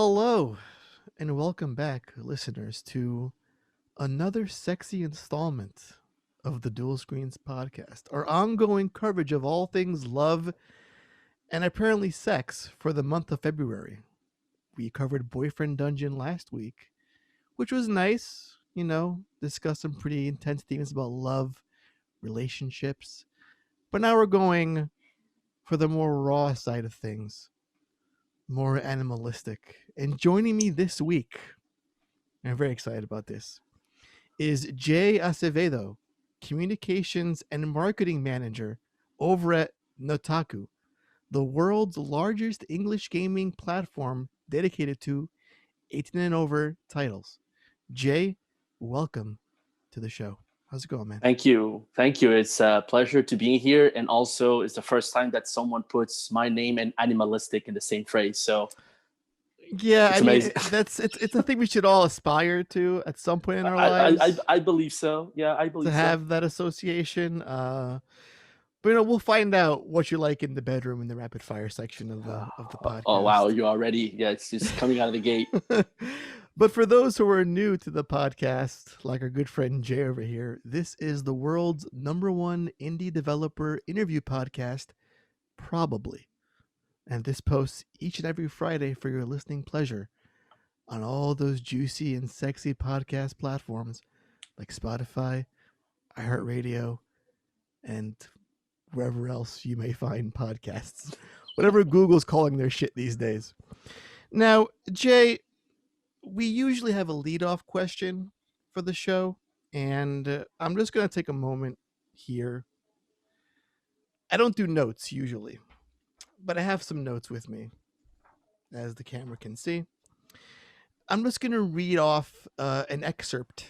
Hello, and welcome back, listeners, to another sexy installment of the Dual Screens podcast, our ongoing coverage of all things love and apparently sex for the month of February. We covered Boyfriend Dungeon last week, which was nice, discussed some pretty intense themes about love, relationships. But now we're going for the more raw side of things, more animalistic. And joining me this week, and I'm very excited about this, is Jay Acevedo, Communications and Marketing Manager over at Nutaku, the world's largest English gaming platform dedicated to 18 and over titles. Jay, welcome to the show. How's it going, man? Thank you. Thank you. It's a pleasure to be here. And also, it's the first time that someone puts my name and animalistic in the same phrase. So Yeah, it's I mean, amazing. it's a thing we should all aspire to at some point in our lives. I believe so. Yeah, I To believe so. have that association. But we'll find out what you like in the bedroom in the rapid fire section of the podcast. Oh, wow. You already, it's just coming out of the gate. But for those who are new to the podcast, like our good friend Jay over here, this is the world's #1 indie developer interview podcast, probably. And this posts each and every Friday for your listening pleasure on all those juicy and sexy podcast platforms like Spotify, iHeartRadio, and wherever else you may find podcasts. Whatever Google's calling their shit these days. Now, Jay, we usually have a leadoff question for the show, and I'm just going to take a moment here. I don't do notes usually, but I have some notes with me, as the camera can see. I'm just going to read off an excerpt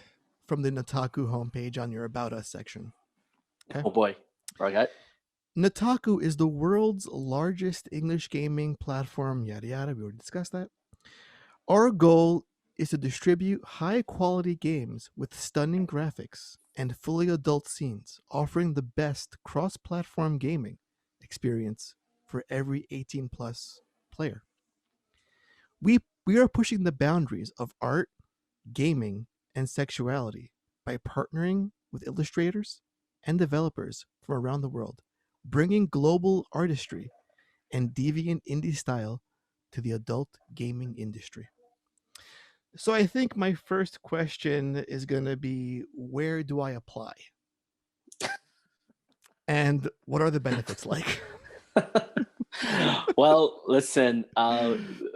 from the Nutaku homepage on your About Us section. Okay? Oh, boy. Okay. Nutaku is the world's largest English gaming platform, yada yada. We already discussed that. Our goal is to distribute high-quality games with stunning graphics and fully adult scenes, offering the best cross-platform gaming experience for every 18-plus player. We are pushing the boundaries of art, gaming, and sexuality by partnering with illustrators and developers from around the world, bringing global artistry and deviant indie style to the adult gaming industry. So I think my first question is going to be, where do I apply? And what are the benefits like? Well, listen,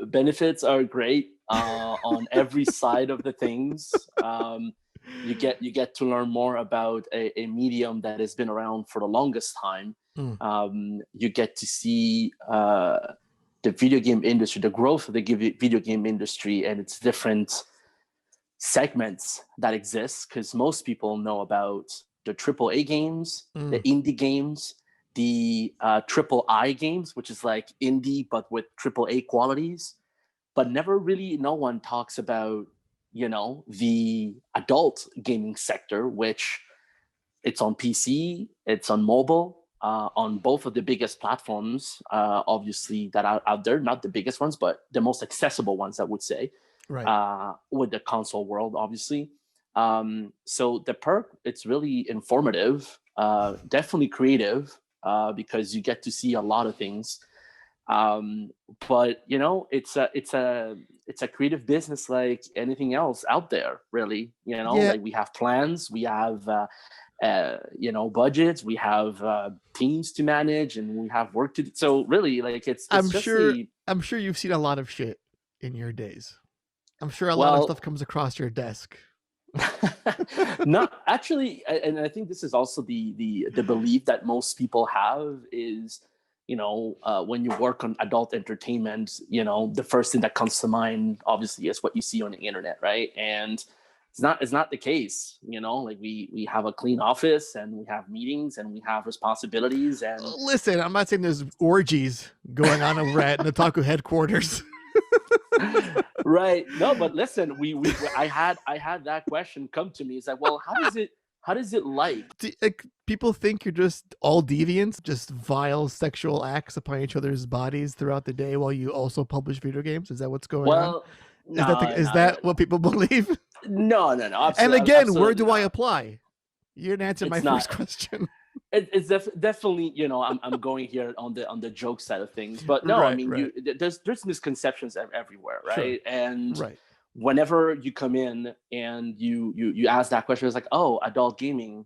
benefits are great on every side of the things. You get to learn more about a medium that has been around for the longest time. You get to see the video game industry, the growth of the video game industry and its different segments that exist, because most people know about the AAA games, the indie games, the triple I games, which is like indie but with AAA qualities, but never really no one talks about, the adult gaming sector, which it's on PC, it's on mobile, on both of the biggest platforms, obviously, that are out there. Not the biggest ones, but the most accessible ones, I would say, right. With the console world, obviously. So the perk, it's really informative, definitely creative, because you get to see a lot of things. But it's a creative business like anything else out there, really. Like we have plans, we have budgets, we have teams to manage, and we have work to do. So really, like I'm sure you've seen a lot of shit in your days. I'm sure a lot of stuff comes across your desk. Not actually, and I think this is also the belief that most people have is, when you work on adult entertainment, the first thing that comes to mind, obviously, is what you see on the internet, right? And it's not the case. Like we have a clean office, and we have meetings, and we have responsibilities. And listen, I'm not saying there's orgies going on over at Nutaku headquarters. Right. No, but listen, I had that question come to me. It's like, well, how does it How does it like? Like, people think you're just all deviants, just vile sexual acts upon each other's bodies throughout the day while you also publish video games. Is that what's going on? Well, Is no, that what people believe? no, no, no, And absolutely, again, where absolutely do I not. apply? You didn't answer my It's first not. question. It's definitely, I'm going here on the joke side of things, but no, I Right, mean, right. there's misconceptions everywhere, Sure. right? And Right. whenever you come in and you ask that question, it's like, oh, adult gaming,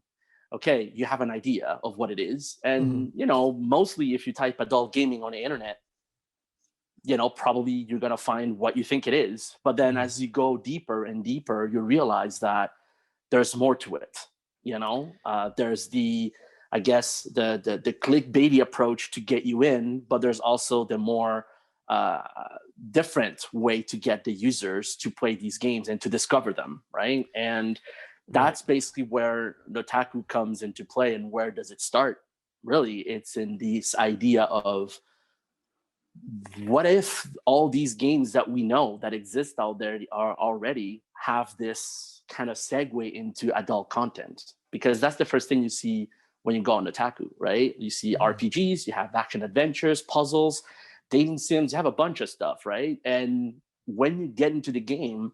okay, you have an idea of what it is, Hmm. and mostly if you type adult gaming on the internet, probably you're gonna find what you think it is. But then Hmm. as you go deeper and deeper, you realize that there's more to it. There's I guess the clickbaity approach to get you in, but there's also the more uh, different way to get the users to play these games and to discover them, right? And Right. that's basically where Nutaku comes into play. And where does it start? Really, it's in this idea of, what if all these games that we know that exist out there are already have this kind of segue into adult content? Because that's the first thing you see when you go on Nutaku, right? You see Hmm. RPGs, you have action adventures, puzzles, dating sims, you have a bunch of stuff, right? And when you get into the game,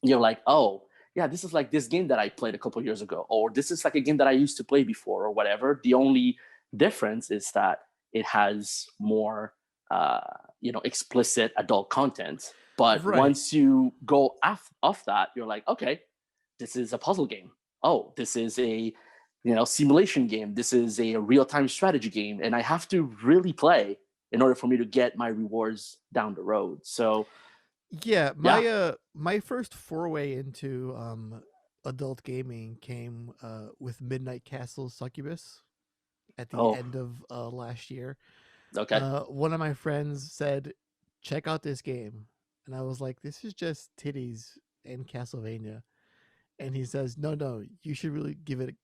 you're like, oh, yeah, this is like this game that I played a couple years ago, or this is like a game that I used to play before, or whatever. The only difference is that it has more, uh, explicit adult content. But Right. once you go off that, you're like, okay, this is a puzzle game. Oh, this is a simulation game. This is a real time strategy game, and I have to really play in order for me to get my rewards down the road. So Yeah, yeah. my first foray into adult gaming came with Midnight Castle Succubus at the Oh, end of last year. okay. One of my friends said, "Check out this game," and I was like, "This is just titties and Castlevania." And he says, "No, no, you should really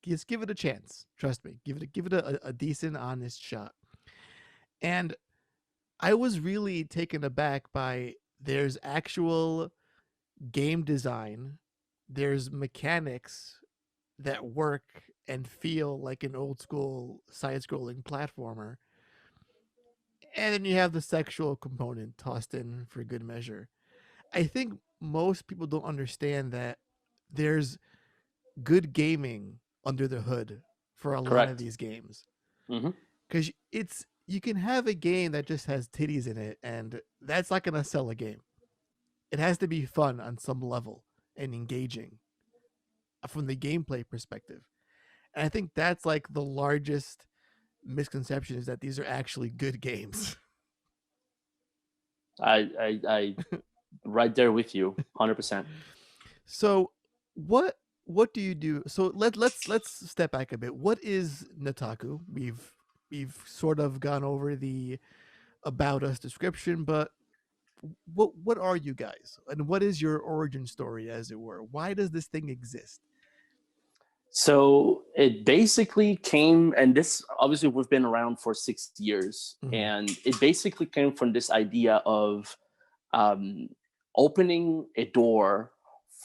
just give it a chance. Trust me, give it a decent, honest shot." And I was really taken aback by there's actual game design, there's mechanics that work and feel like an old school side scrolling platformer. And then you have the sexual component tossed in for good measure. I think most people don't understand that there's good gaming under the hood for a lot of Correct. these games. Hmm. Because you can have a game that just has titties in it, and that's not going to sell a game. It has to be fun on some level and engaging from the gameplay perspective. And I think that's like the largest misconception, is that these are actually good games. I right there with you, 100%. So what do you do? So let's step back a bit. What is Nataku? We've sort of gone over the about us description, but what are you guys? And what is your origin story, as it were? Why does this thing exist? So it basically came, and this obviously we've been around for 6 years, Mm-hmm. and it basically came from this idea of um, opening a door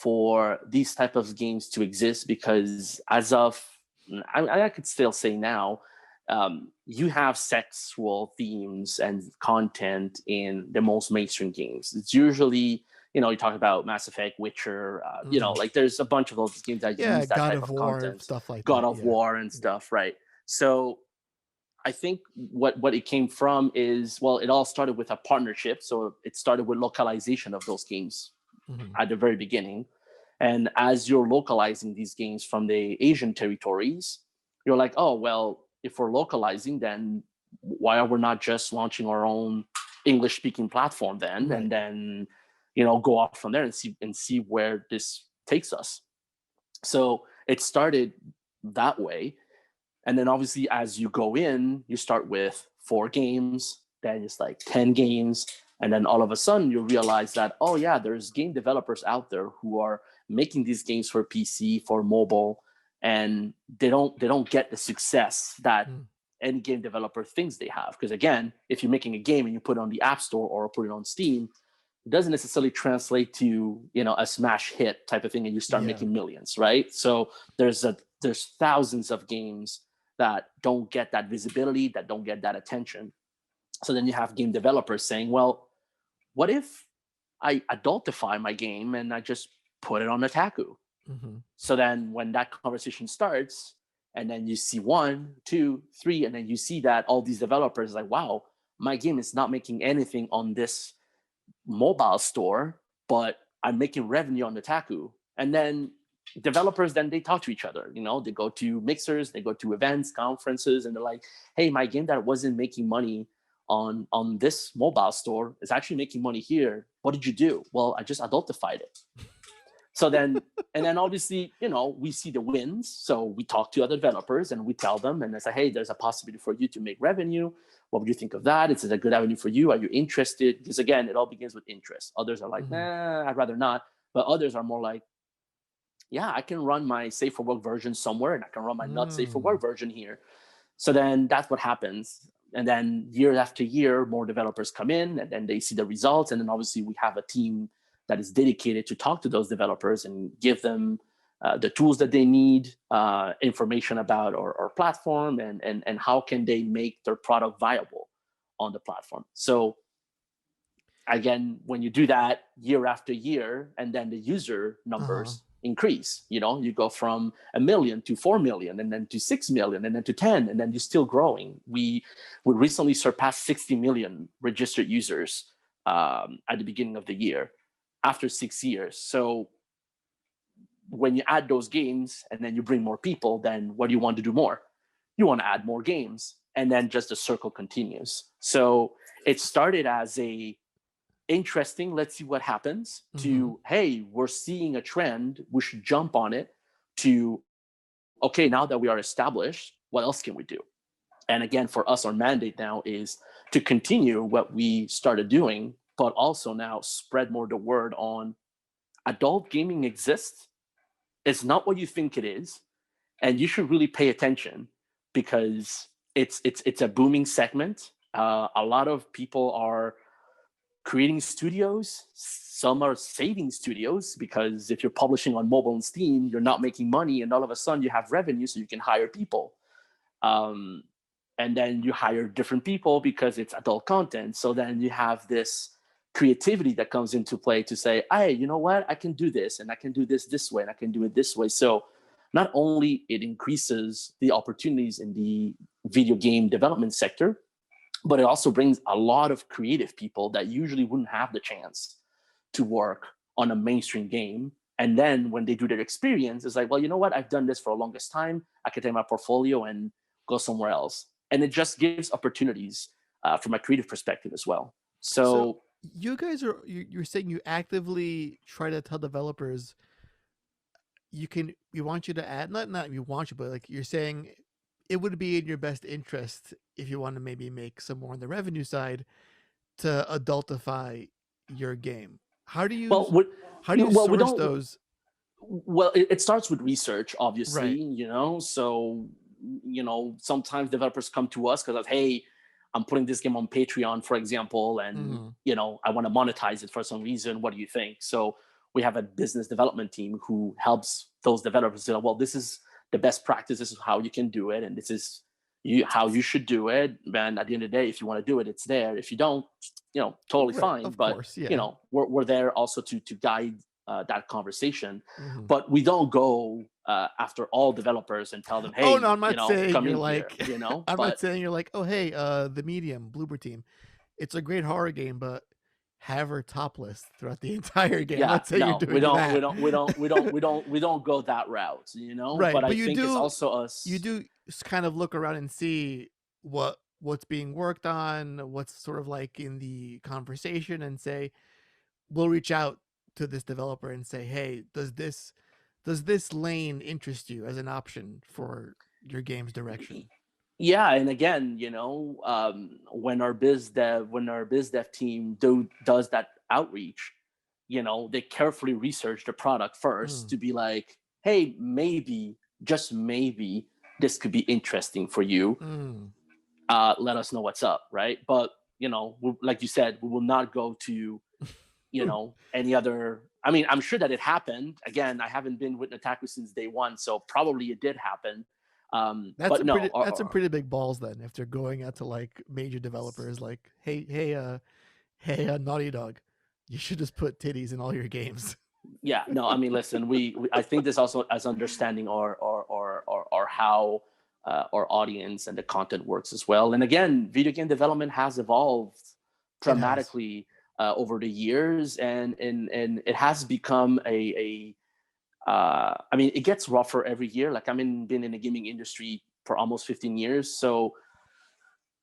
for these type of games to exist. Because as of, I could still say now, you have sexual themes and content in the most mainstream games. It's usually, you talk about Mass Effect, Witcher, Mm-hmm. like there's a bunch of those games that Yeah, use that God type of of War, content, stuff like God that. of Yeah. War and Yeah. stuff, right? So I think what it came from is, well, it all started with a partnership. So it started with localization of those games Mm-hmm. at the very beginning. And as you're localizing these games from the Asian territories, you're like, oh, well, if we're localizing, then why are we not just launching our own English speaking platform then? Right. And then, go off from there and see where this takes us. So it started that way. And then obviously, as you go in, you start with 4 games, then it's like 10 games. And then all of a sudden you realize that, oh yeah, there's game developers out there who are making these games for PC, for mobile, and they don't get the success that Mm. any game developer thinks they have. Because again, if you're making a game and you put it on the App Store or put it on Steam, it doesn't necessarily translate to a smash hit type of thing and you start Yeah. making millions, right? So there's a there's thousands of games that don't get that visibility, that don't get that attention. So then you have game developers saying, well, what if I adultify my game and I just put it on Nutaku? Mm-hmm. So then when that conversation starts, and then you see 1, 2, 3, and then you see that all these developers like, wow, my game is not making anything on this mobile store, but I'm making revenue on Nutaku. And then developers, then they talk to each other. They go to mixers, they go to events, conferences, and they're like, hey, my game that wasn't making money on this mobile store is actually making money here. What did you do? Well, I just adultified it. So then, and then obviously, we see the wins. So we talk to other developers and we tell them and I say, hey, there's a possibility for you to make revenue. What would you think of that? Is it a good avenue for you? Are you interested? Because again, it all begins with interest. Others are like, nah, I'd rather not. But others are more like, yeah, I can run my safe for work version somewhere and I can run my not safe for work version here. So then that's what happens. And then year after year, more developers come in and then they see the results. And then obviously we have a team that is dedicated to talk to those developers and give them the tools that they need, information about our platform, and how can they make their product viable on the platform. So again, when you do that year after year, and then the user numbers increase, you go from 1 million to 4 million, and then to 6 million, and then to 10, and then you're still growing. We recently surpassed 60 million registered users at the beginning of the year after 6 years. So when you add those games and then you bring more people, then what do you want to do more? You want to add more games, and then just the circle continues. So it started as a interesting, let's see what happens, to, hey, we're seeing a trend, we should jump on it, to, okay, now that we are established, what else can we do? And again, for us, our mandate now is to continue what we started doing, but also now spread more the word on adult gaming exists. It's not what you think it is, and you should really pay attention because it's a booming segment. A lot of people are creating studios. Some are saving studios because if you're publishing on mobile and Steam, you're not making money, and all of a sudden you have revenue, so you can hire people. And then you hire different people because it's adult content. So then you have this creativity that comes into play to say, hey, you know what? I can do this, and I can do this way, and I can do it this way. So not only it increases the opportunities in the video game development sector, but it also brings a lot of creative people that usually wouldn't have the chance to work on a mainstream game. And then when they do their experience, it's like, well, you know what? I've done this for the longest time. I can take my portfolio and go somewhere else. And it just gives opportunities from a creative perspective as well. So you guys you're saying you actively try to tell developers we want you to add, not you want you, but like you're saying it would be in your best interest if you want to maybe make some more on the revenue side to adultify your game. How do you source those? Well, it starts with research, obviously, right. So, sometimes developers come to us because, hey, I'm putting this game on Patreon, for example, and, I want to monetize it for some reason. What do you think? So we have a business development team who helps those developers say, well, this is the best practice. This is how you can do it. And this is how you should do it. And at the end of the day, if you want to do it, it's there. If you don't, totally right, fine. Of but, course, yeah. We're there also to guide that conversation. But we don't go after all developers and tell them, hey, oh no, I'm not saying come you're in like here, I'm not saying you're like, oh hey, the Medium Bloober Team, it's a great horror game, but have her topless throughout the entire game. I'm not saying you're doing that. We don't go that route, Right, but I but think it's also us. You do kind of look around and see what's being worked on, what's sort of like in the conversation, and say we'll reach out to this developer and say, hey, does this lane interest you as an option for your game's direction? Yeah, and again, when our biz dev team does that outreach, they carefully research the product first to be like, hey, maybe, just maybe, this could be interesting for you. Let us know what's up, right? But like you said, we will not go to any other I mean, I'm sure that it happened. Again, I haven't been with Nutaku since day one, so probably it did happen. That's But a no, pretty that's some pretty big balls then if they're going out to like major developers like, hey, Naughty Dog, you should just put titties in all your games. yeah, no, I mean, listen, we I think this also as understanding or how our audience and the content works as well. And again, video game development has evolved It has. dramatically over the years, and it has become I mean, it gets rougher every year. Like been in the gaming industry for almost 15 years, so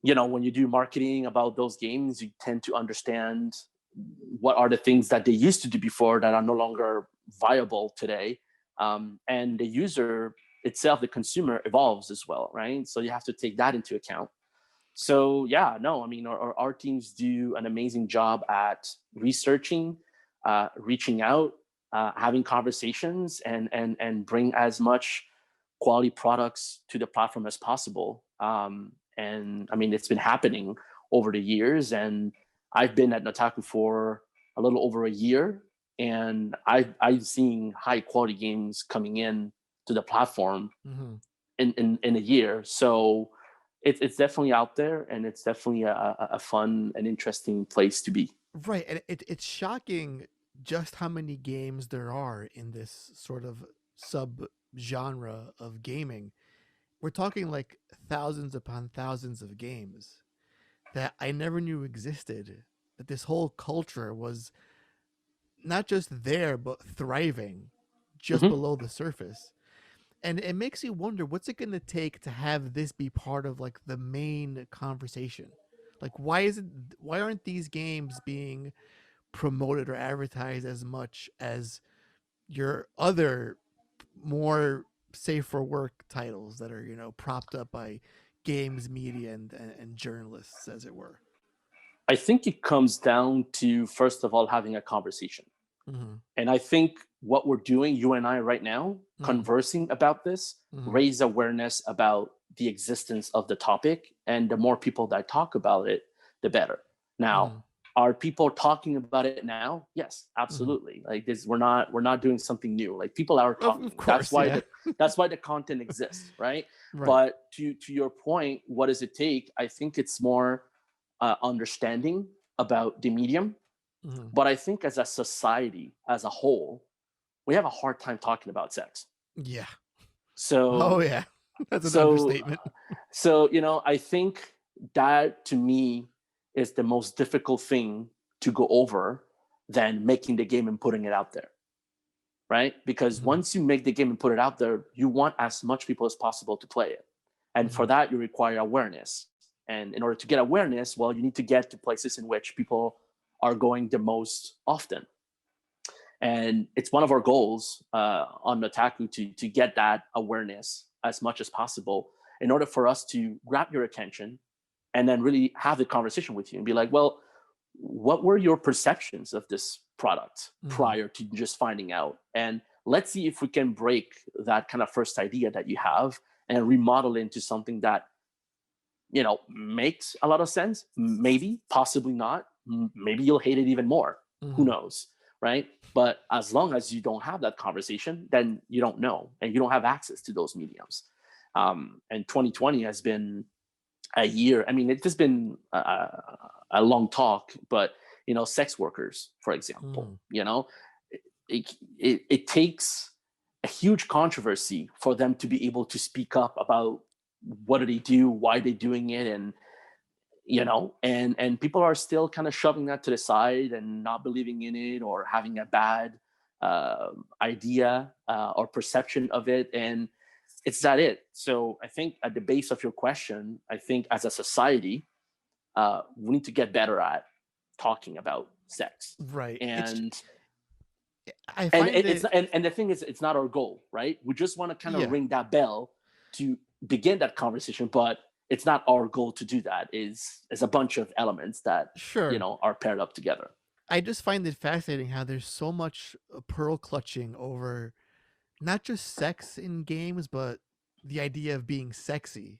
when you do marketing about those games, you tend to understand what are the things that they used to do before that are no longer viable today. And the user itself, the consumer, evolves as well, right? So you have to take that into account. So yeah, no, I mean, our teams do an amazing job at researching, reaching out, having conversations, and bring as much quality products to the platform as possible. And I mean, it's been happening over the years, and I've been at Nutaku for a little over a year, and I've seen high quality games coming in to the platform Mm-hmm. in a year. So it's definitely out there, and it's definitely a fun and interesting place to be. Right, and it's shocking just how many games there are in this sort of sub genre of gaming. We're talking like thousands upon thousands of games that I never knew existed. That this whole culture was not just there, but thriving just Hmm. below the surface. And it makes you wonder what's it going to take to have this be part of like the main conversation? Like, why aren't these games being promoted or advertised as much as your other more safe for work titles that are propped up by games media and journalists, as it were? I think it comes down to, first of all, having a conversation. Mm-hmm. And I think what we're doing, you and I right now, Mm-hmm. conversing about this, Mm-hmm. raise awareness about the existence of the topic. And the more people that talk about it, the better. Now, Mm-hmm. are people talking about it now? Yes, Mm-hmm. absolutely. Like this, we're not doing something new. Like people are Of talking. That's course, why yeah. the content exists, right? Right. But to your point, what does it take? I think it's more understanding about the medium. Mm-hmm. But I think as a society, as a whole, we have a hard time talking about sex. Yeah. Oh So, yeah. That's an so, understatement. I think that to me is the most difficult thing to go over than making the game and putting it out there, right? Because Mm-hmm. once you make the game and put it out there, you want as much people as possible to play it. And Mm-hmm. for that, you require awareness. And in order to get awareness, well, you need to get to places in which people are going the most often. And it's one of our goals on Nutaku to get that awareness as much as possible in order for us to grab your attention and then really have the conversation with you and be like, well, what were your perceptions of this product Mm-hmm. prior to just finding out? And let's see if we can break that kind of first idea that you have and remodel it into something that makes a lot of sense. Maybe, possibly not. Maybe you'll hate it even more. Who Mm-hmm. knows, right? But as long as you don't have that conversation, then you don't know, and you don't have access to those mediums. And 2020 has been a year. I mean, it has been a long talk, but sex workers, for example, Mm-hmm. it takes a huge controversy for them to be able to speak up about what do they do, why they're doing it, and people are still kind of shoving that to the side and not believing in it or having a bad idea or perception of it, and it's that it. So I think at the base of your question, I think as a society, we need to get better at talking about sex. Right. and I and find it's it. and the thing is, it's not our goal, right? We just want to kind of Yeah. ring that bell to begin that conversation, but it's not our goal to do that. Is a bunch of elements that Sure. are paired up together. I just find it fascinating how there's so much pearl clutching over not just sex in games, but the idea of being sexy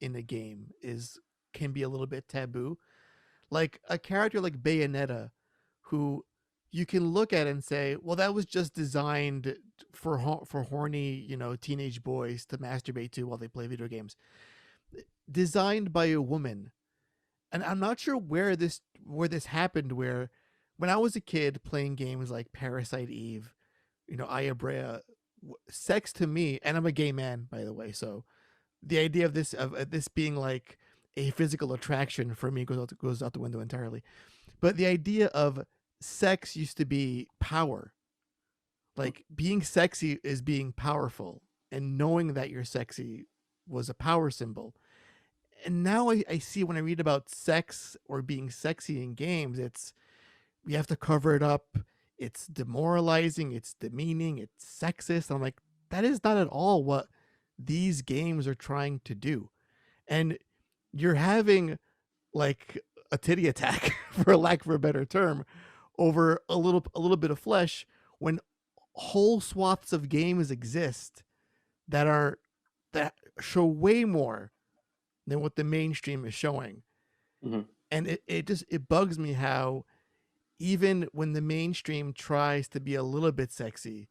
in a game is can be a little bit taboo. Like a character like Bayonetta, who you can look at it and say, well, that was just designed for horny, teenage boys to masturbate to while they play video games. Designed by a woman. And I'm not sure where this happened, where when I was a kid playing games like Parasite Eve, Aya Brea, sex to me, and I'm a gay man, by the way, so the idea of this being like a physical attraction for me goes out the window entirely. But the idea of sex used to be power. Like being sexy is being powerful, and knowing that you're sexy was a power symbol. And now I see when I read about sex or being sexy in games, it's we have to cover it up. It's demoralizing. It's demeaning. It's sexist. I'm like, that is not at all what these games are trying to do. And you're having like a titty attack, for lack of a better term, over a little bit of flesh when whole swaths of games exist that show way more than what the mainstream is showing. Mm-hmm. And it bugs me how even when the mainstream tries to be a little bit sexy,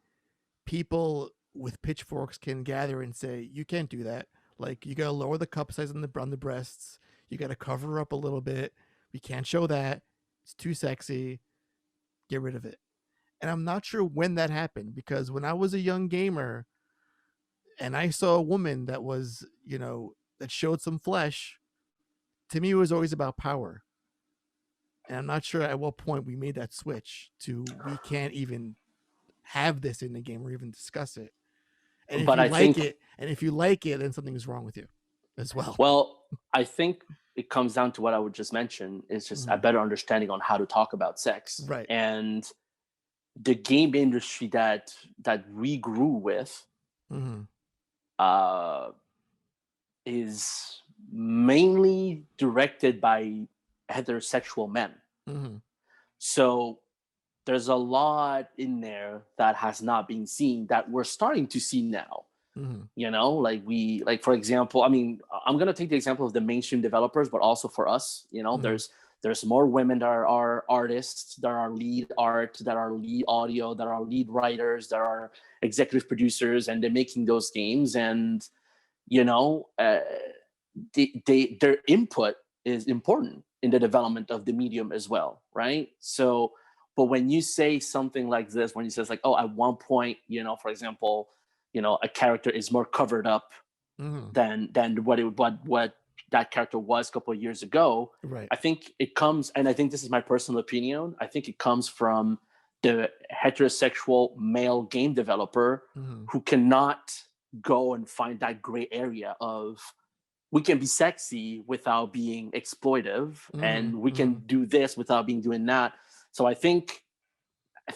people with pitchforks can gather and say, you can't do that. Like, you gotta lower the cup size on the breasts. You gotta cover her up a little bit. We can't show that. It's too sexy. Get rid of it. And I'm not sure when that happened, because when I was a young gamer and I saw a woman that showed some flesh, to me it was always about power. And I'm not sure at what point we made that switch to we can't even have this in the game or even discuss it. And if But you I like think, it, then something is wrong with you as well. well, I think it comes down to what I would just mention is just a Mhm. better understanding on how to talk about sex. Right. And the game industry that we grew with Mm-hmm. uh, is mainly directed by heterosexual men. Mm-hmm. So there's a lot in there that has not been seen that we're starting to see now. Mm-hmm. Like for example, I mean, I'm gonna take the example of the mainstream developers, but also for us, Mm-hmm. there's more women that are artists, that are lead art, that are lead audio, that are lead writers, that are executive producers, and they're making those games. And you know uh, their input is important in the development of the medium as well, right? So but when you say something like this, when you says like, oh, at one point, for example, a character is more covered up Mm-hmm. than what that character was a couple of years ago. Right. I think it comes, and I think this is my personal opinion, I think it comes from the heterosexual male game developer Mm-hmm. who cannot go and find that gray area of, we can be sexy without being exploitive, Mm-hmm. and we can Mm-hmm. do this without being doing that. So I think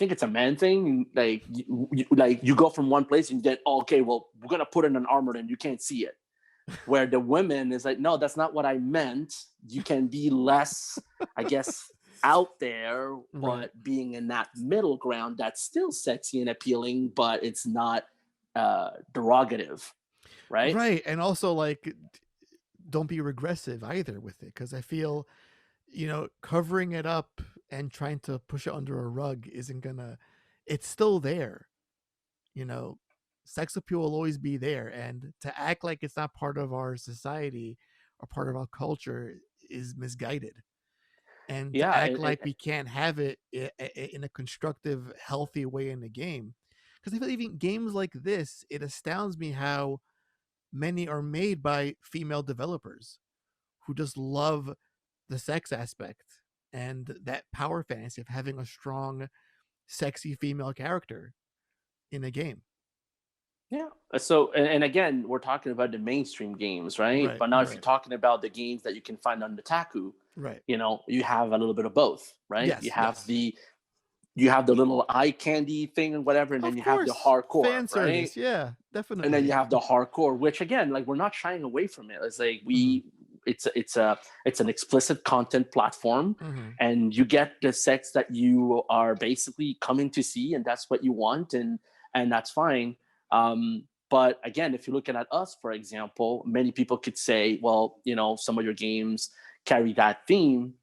it's a man thing. Like you go from one place and then, oh, okay, well, we're gonna put in an armor and you can't see it. Where the women is like, no, that's not what I meant. You can be less, I guess, out there, Right. but being in that middle ground that's still sexy and appealing, but it's not derogative, right? Right. And also, like, don't be regressive either with it, because I feel covering it up and trying to push it under a rug isn't gonna. It's still there. you know Sex appeal will always be there, and to act like it's not part of our society or part of our culture is misguided. And to Yeah, act like we can't have it in a constructive, healthy way in the game, because I feel even games like this, it astounds me how many are made by female developers who just love the sex aspect and that power fantasy of having a strong, sexy female character in a game. yeah. So, and again, we're talking about the mainstream games, right? Right, But now, if you're right, talking about the games that you can find on Nutaku, right. you have a little bit of both, right? Yes, yes. You have the little eye candy thing and whatever, and then Of you have the course, hardcore, fan right? service. Yeah, And then you definitely. have the hardcore, which again, like, we're not shying away from it. It's like Mm-hmm, it's an explicit content platform, mm-hmm. and you get the sex that you are basically coming to see, and that's what you want, and that's fine. But again, if you're looking at us, for example, many people could say, well, some of your games carry that theme,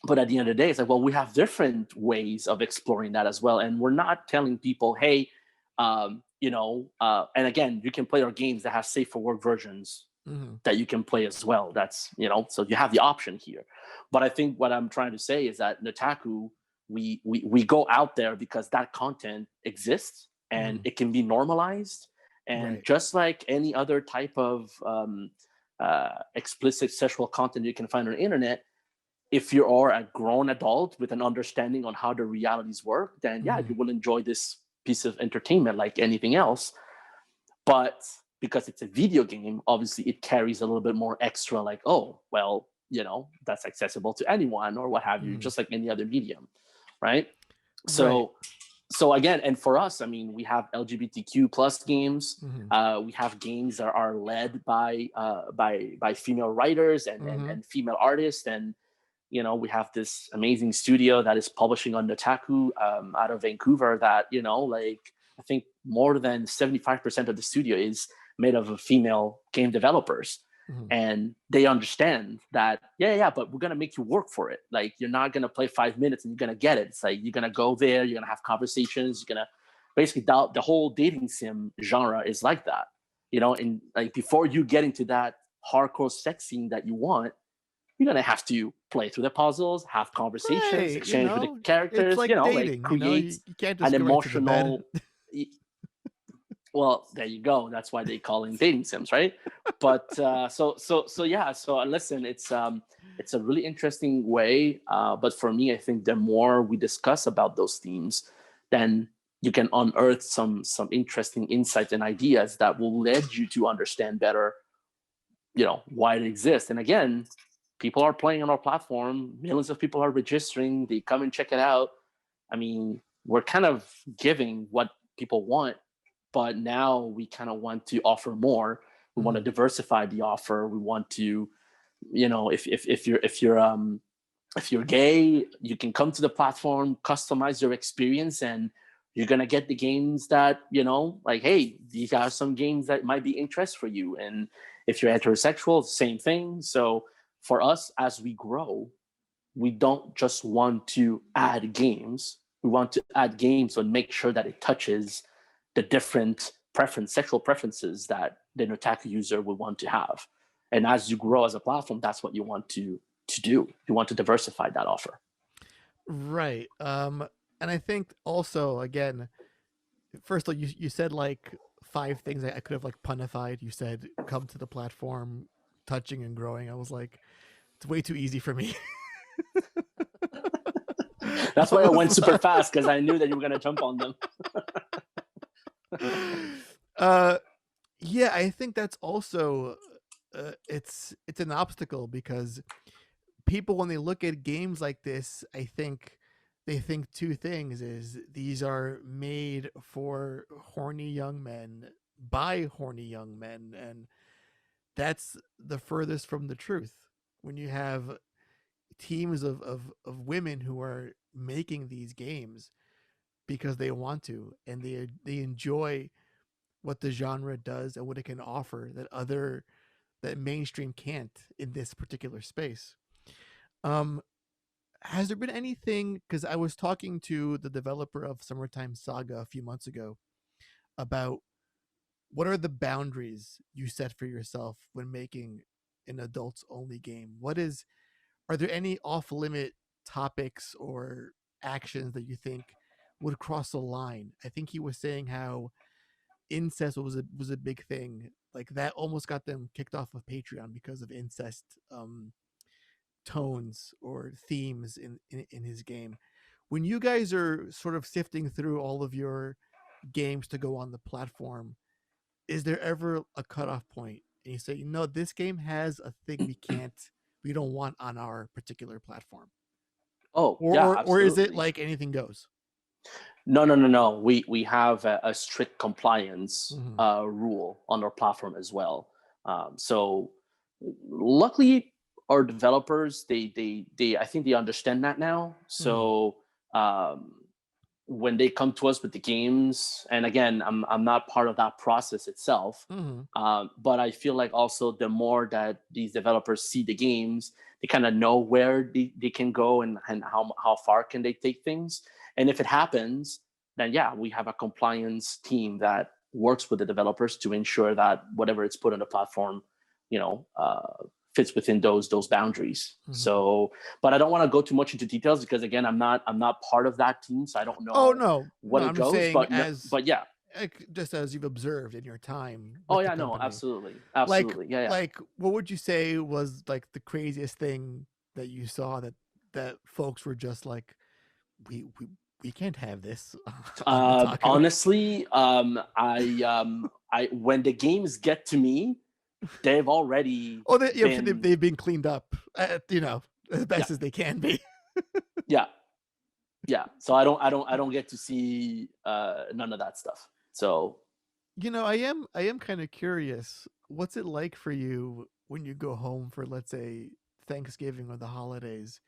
But at the end of the day, it's like, well, we have different ways of exploring that as well, and we're not telling people, hey, and again, you can play our games that have safe for work versions Mm-hmm. that you can play as well. That's, so you have the option here. But I think what I'm trying to say is that Nutaku, we go out there because that content exists and Mm-hmm. it can be normalized. And Right. just like any other type of explicit sexual content you can find on the internet, if you are a grown adult with an understanding on how the realities work, then yeah, Mm-hmm. you will enjoy this piece of entertainment like anything else. But because it's a video game, obviously it carries a little bit more extra, like, oh, well, that's accessible to anyone or what have you, Mm-hmm. just like any other medium, right? Right. So again, and for us, I mean, we have LGBTQ plus games. Mm-hmm. We have games that are led by female writers Mm-hmm. and female artists, and we have this amazing studio that is publishing on Nutaku out of Vancouver that, like, I think more than 75% of the studio is made of female game developers. Mm-hmm. And they understand that, yeah, but we're going to make you work for it. Like, you're not going to play 5 minutes and you're going to get it. It's like, you're going to go there, you're going to have conversations, you're going to basically, the whole dating sim genre is like that, and like, before you get into that hardcore sex scene that you want, you're gonna have to play through the puzzles, have conversations, Right. exchange with the It's characters, like like dating. create You can't an just go right to the bed. emotional. Well, there you go. That's why they call it dating sims, right? But so yeah. So listen, it's a really interesting way. But for me, I think the more we discuss about those themes, then you can unearth some interesting insights and ideas that will lead you to understand better, why it exists. And again, people are playing on our platform, millions of people are registering, they come and check it out. I mean, we're kind of giving what people want, but now we kind of want to offer more. We want to Mm-hmm. diversify the offer. We want to, if you're gay, you can come to the platform, customize your experience, and you're gonna get the games that, like, hey, these are some games that might be interest for you. And if you're heterosexual, same thing. So for us, as we grow, we don't just want to add games. We want to add games and make sure that it touches the different sexual preferences that the Nutaku user would want to have. And as you grow as a platform, that's what you want to do. You want to diversify that offer. Right. And I think also, again, first of all, you said like five things I could have like punified. You said come to the platform, touching and growing. I was like, it's way too easy for me. I That's why I went was super fast, because I knew that you were going to jump on them. uh yeah, I think that's also it's an obstacle because people, when they look at games like this, I think they think two things: is these are made for horny young men by horny young men, and that's the furthest from the truth. When you have teams of women who are making these games because they want to, and they enjoy what the genre does and what it can offer that mainstream can't in this particular space. Um, has there been anything? Because I was talking to the developer of Summertime Saga a few months ago about what are the boundaries you set for yourself when making an adults only game. Are there any off limit topics or actions that you think would cross the line? I think he was saying how incest was a big thing. Like that almost got them kicked off of Patreon because of incest tones or themes in his game. When you guys are sort of sifting through all of your games to go on the platform, is there ever a cutoff point and you say, no, this game has a thing we don't want on our particular platform? Oh, yeah, Or is it absolutely. like anything goes? No. We have a strict compliance Mm-hmm. rule on our platform as well. So luckily, our developers, they I think they understand that now. Mm-hmm. So um, when they come to us with the games, and again, I'm not part of that process itself, but I feel like also the more that these developers see the games, they kind of know where they can go and how far can they take things. And if it happens, then yeah, we have a compliance team that works with the developers to ensure that whatever it's put on the platform, you know, fits within those boundaries. So, but I don't want to go too much into details because again, I'm not part of that team, so I don't know no, what it I'm just goes. saying, But yeah. just as you've observed in your time Oh with the yeah, no, company. absolutely, Like, absolutely, yeah. like, what would you say was like the craziest thing that you saw that folks were just like, we can't have this on Nutaku? Honestly, I when the games get to me, they've already They've been cleaned up, you know, as best as they can be. Yeah. So I don't get to see none of that stuff. So, you know, I am kind of curious. What's it like for you when you go home for, let's say, Thanksgiving or the holidays,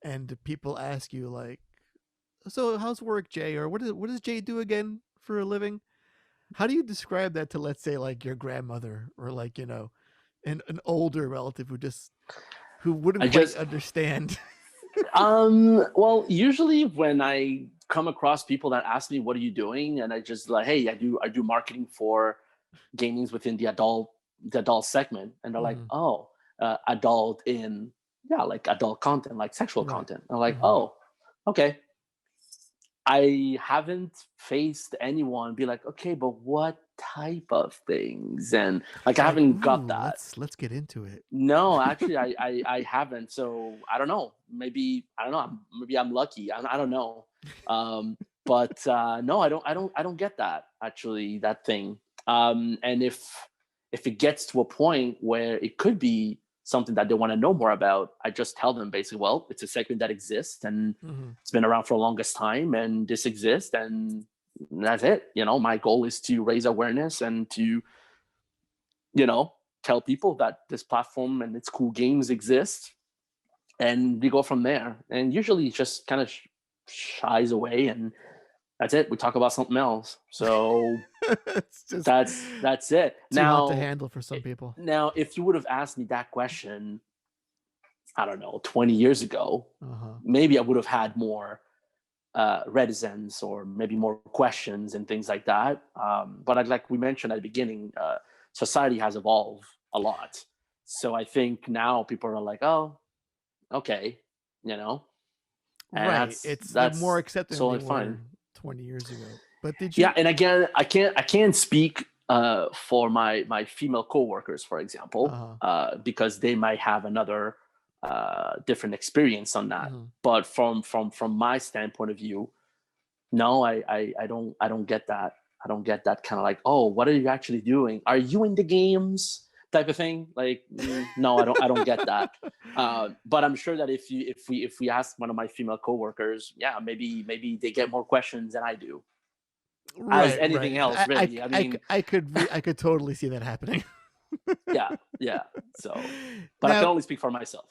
and people ask you like, "So how's work, Jay?" Or what does Jay do again for a living? How do you describe that to, let's say, like your grandmother or like, you know, an older relative who wouldn't I quite just understand? well, usually when I come across people that ask me what are you doing, and I just like, hey, I do marketing for gamings within the adult segment, and they're like, oh, adult in like adult content, like sexual Right. content. I'm like, oh, okay. I haven't faced anyone be like, okay, but what type of things? And like, I Like, haven't got ooh, that. let's get into it. No, actually, I haven't. So I don't know. Maybe I don't know. Maybe I'm lucky. I don't know. But no, I don't get that actually. That thing. And if it gets to a point where it could be something that they want to know more about, I just tell them basically, well, it's a segment that exists and it's been around for the longest time, and this exists, and that's it. You know, my goal is to raise awareness and to, you know, tell people that this platform and its cool games exist, and we go from there. And usually it just kind of shies away, and that's it. We talk about something else. So It's just that's it. too hot to handle for some people. Now, if you would have asked me that question, I don't know, 20 years ago, maybe I would have had more reticence or maybe more questions and things like that. But like we mentioned at the beginning, society has evolved a lot. So I think now people are like, oh, okay, you know, and Right. They're that's more accepting than they totally were fine. 20 years ago. But did you? Yeah, and again, I can't speak for my female coworkers, for example, because they might have another different experience on that. But from my standpoint of view, no, I don't get that. I don't get that kind of like, oh, what are you actually doing? Are you in the games? Type of thing. Like, no, I don't get that. But I'm sure that if we ask one of my female coworkers, yeah, maybe they get more questions than I do. As Right, anything right. else, really. I mean, I could totally see that happening. yeah. So, but I can Now, only speak for myself.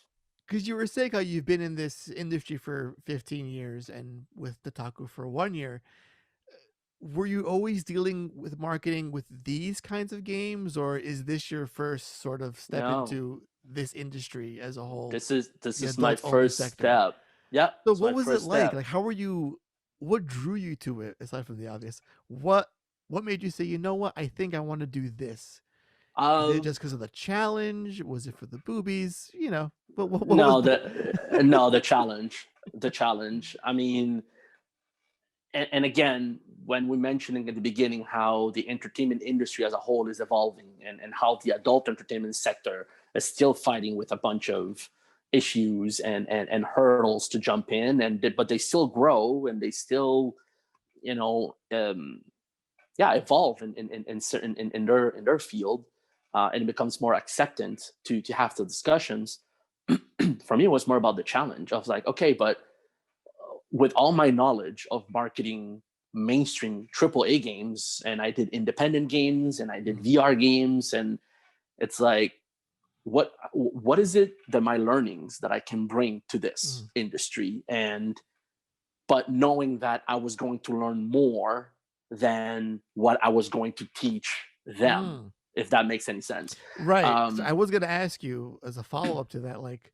because you were saying how you've been in this industry for 15 years and with Nutaku for 1 year, were you always dealing with marketing with these kinds of games, or is this your first sort of step No, into this industry as a whole, this is the my adult only first sector? step. Yeah, So it's my what was it first like? step. Like, how were you? What drew you to it aside from the obvious? What made you say, you know what, I think I want to do this? Is it just because of the challenge? Was it for the boobies? You know, what was No, the challenge, the challenge. I mean, and again, when we're mentioning at the beginning how the entertainment industry as a whole is evolving, and how the adult entertainment sector is still fighting with a bunch of issues and hurdles to jump in, but they still grow, and they still, you know, evolve in certain in their field, and it becomes more acceptant to have the discussions. For me, it was more about the challenge. I was like, okay, but with all my knowledge of marketing mainstream AAA games, and I did independent games, and I did VR games, and it's like, what is it that my learnings that I can bring to this industry? And but knowing that I was going to learn more than what I was going to teach them, Mm. if that makes any sense. Right. So Um, I was gonna ask you as a follow up to that, like,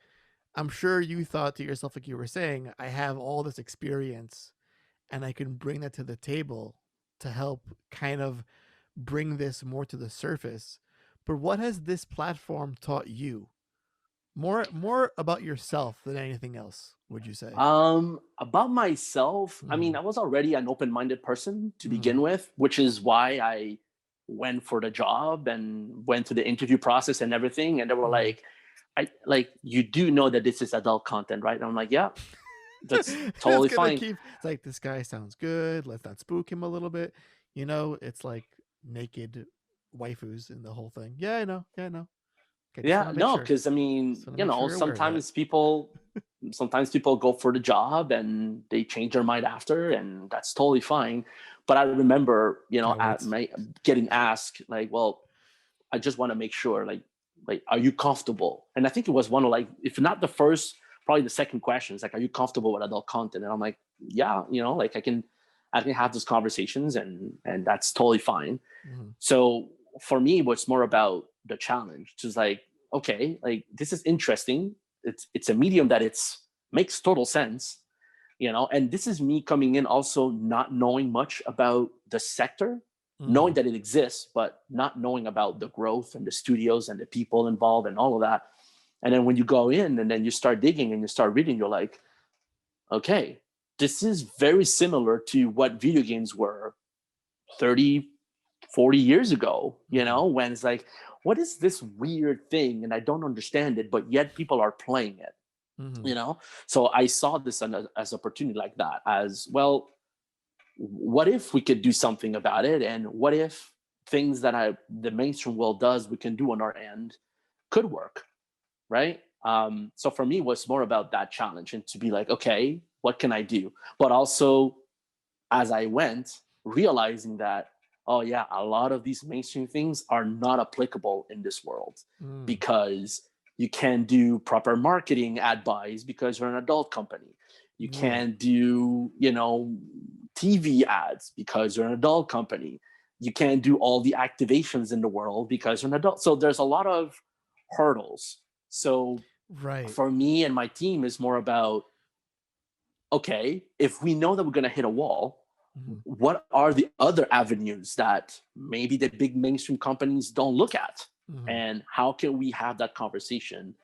I'm sure you thought to yourself, like you were saying, I have all this experience and I can bring that to the table to help kind of bring this more to the surface. But what has this platform taught you? More about yourself than anything else, would you say? about myself, I mean, Mm-hmm. I was already an open-minded person to Mm-hmm. begin with, which is why I went for the job and went through the interview process and everything. And they were Mm-hmm. like, I like, you do know that this is adult content, right? And I'm like, yeah, that's It's totally gonna fine. keep. It's like this guy sounds good. Let's not spook him a little bit. You know, it's like naked waifus in the whole thing. Yeah, I know. Yeah, I know. Okay, just want Yeah, to make no, sure. because I mean, Just want to make sure you're aware of that. sometimes people go for the job and they change their mind after, and that's totally fine. But I remember, at Cowards. my getting asked, like, well, I just want to make sure, like, are you comfortable? And I think it was one of, like, if not the first, probably the second question is like, are you comfortable with adult content? And I'm like, yeah, like I can have those conversations, and that's totally fine. Mm-hmm. So for me, what's more about the challenge, just like, okay, like, this is interesting. It's a medium that it's makes total sense, and this is me coming in also not knowing much about the sector, knowing Mm-hmm. that it exists, but not knowing about the growth and the studios and the people involved and all of that. And then when you go in and then you start digging and you start reading, you're like, okay, this is very similar to what video games were 30, 40 years ago, Mm-hmm. when it's like, what is this weird thing? And I don't understand it, but yet people are playing it, Mm-hmm. you know? So I saw this as opportunity like that, as well. What if we could do something about it? And what if things that the mainstream world does, we can do on our end could work, right? So for me, it was more about that challenge and to be like, okay, what can I do? But also, as I went, realizing that, oh yeah, a lot of these mainstream things are not applicable in this world, Mm. because you can't do proper marketing ad buys because you're an adult company. You Right. can't do, TV ads because you're an adult company. You can't do all the activations in the world because you're an adult. So there's a lot of hurdles. So Right. for me and my team is more about, okay, if we know that we're going to hit a wall, Mm-hmm. what are the other avenues that maybe the big mainstream companies don't look at? Mm-hmm. And how can we have that conversation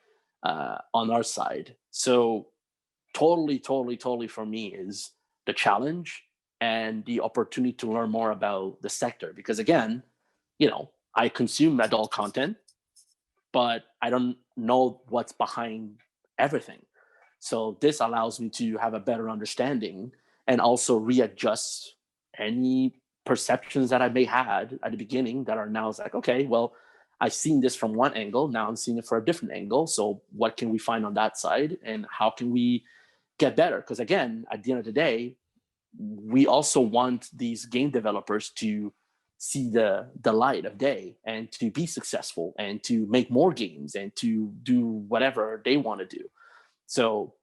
on our side? So, totally, totally, totally for me is the challenge and the opportunity to learn more about the sector. Because again, I consume adult content, but I don't know what's behind everything. So this allows me to have a better understanding and also readjust any perceptions that I may had at the beginning that are now, it's like, okay, well, I've seen this from one angle. Now I'm seeing it for a different angle. So what can we find on that side, and how can we get better? Because again, at the end of the day, we also want these game developers to see the light of day and to be successful and to make more games and to do whatever they want to do. So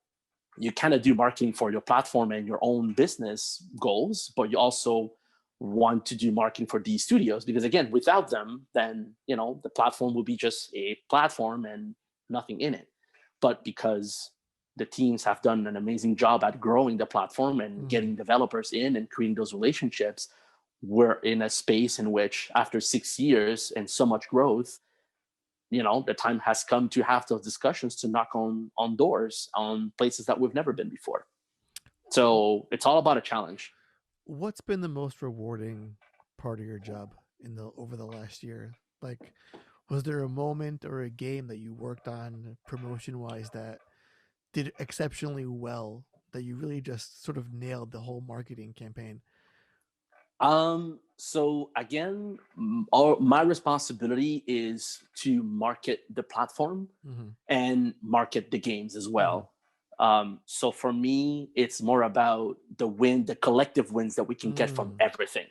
you kind of do marketing for your platform and your own business goals, but you also want to do marketing for these studios, because again, without them, then the platform will be just a platform and nothing in it. But because the teams have done an amazing job at growing the platform and Mm-hmm. getting developers in and creating those relationships, we're in a space in which after 6 years and so much growth, the time has come to have those discussions, to knock on doors on places that we've never been before. So it's all about a challenge. What's been the most rewarding part of your job in the over the last year? Like, was there a moment or a game that you worked on promotion wise that did exceptionally well, that you really just sort of nailed the whole marketing campaign? So again, all my responsibility is to market the platform Mm-hmm. and market the games as Mm-hmm. well. So for me, it's more about the collective wins that we can get from Mm. everything.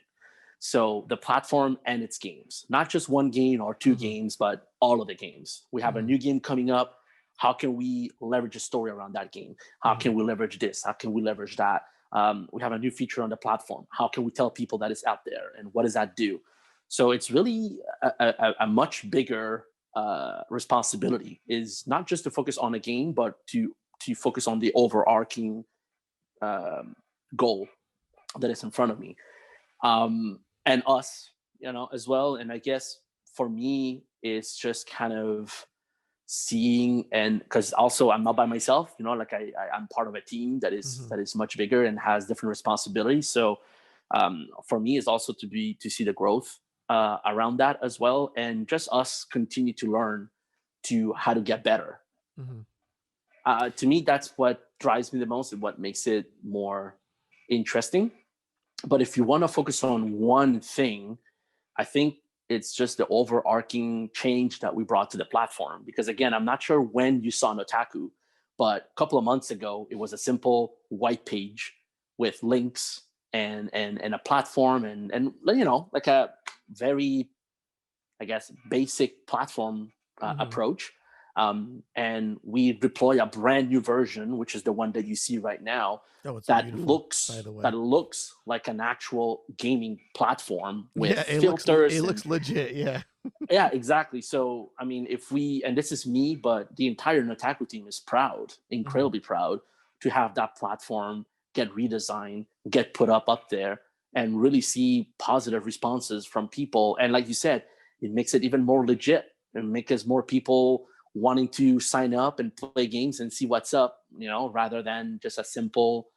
So the platform and its games, not just one game or two Mm-hmm. games, but all of the games. We have a Mm-hmm. new game coming up. How can we leverage a story around that game? How Mm-hmm. can we leverage this? How can we leverage that? We have a new feature on the platform. How can we tell people that it's out there, and what does that do? So it's really a much bigger responsibility. Is not just to focus on a game, but to focus on the overarching um, goal that is in front of me, and us, as well. And I guess for me, it's just kind of seeing, and because also I'm not by myself, like I'm part of a team that is Mhm. that is much bigger and has different responsibilities. So for me, it's also to see the growth around that as well, and just us continue to learn to how to get better. Mhm. To me, that's what drives me the most and what makes it more interesting. But if you want to focus on one thing, I think it's just the overarching change that we brought to the platform. Because again, I'm not sure when you saw Nutaku, but a couple of months ago, it was a simple white page with links and a platform, and like a very, I guess, basic platform Mhm. approach. And we deploy a brand new version, which is the one that you see right now, Oh, it's that beautiful, by looks the way. that looks like an actual gaming platform with Yeah, it filters and looks legit. Yeah. yeah, exactly. So I mean, if we, and this is me, but the entire Nutaku team is proud, Mhm. incredibly proud, to have that platform get redesigned, get put up there, and really see positive responses from people. And like you said, it makes it even more legit and make us more people wanting to sign up and play games and see what's up, rather than just a simple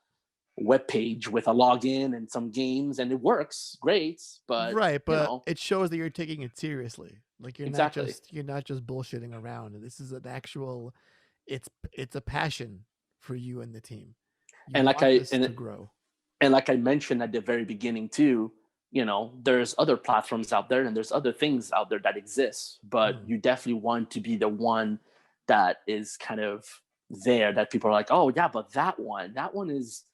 web page with a login and some games. And it works great, but Right, but it shows that you're taking it seriously. Like exactly. you're not just bullshitting around. This is an actual it's a passion for you and the team. You and like want i this to and grow. And like I mentioned at the very beginning too, there's other platforms out there and there's other things out there that exist, but Mhm. you definitely want to be the one that is kind of there, that people are like, oh yeah, but that one is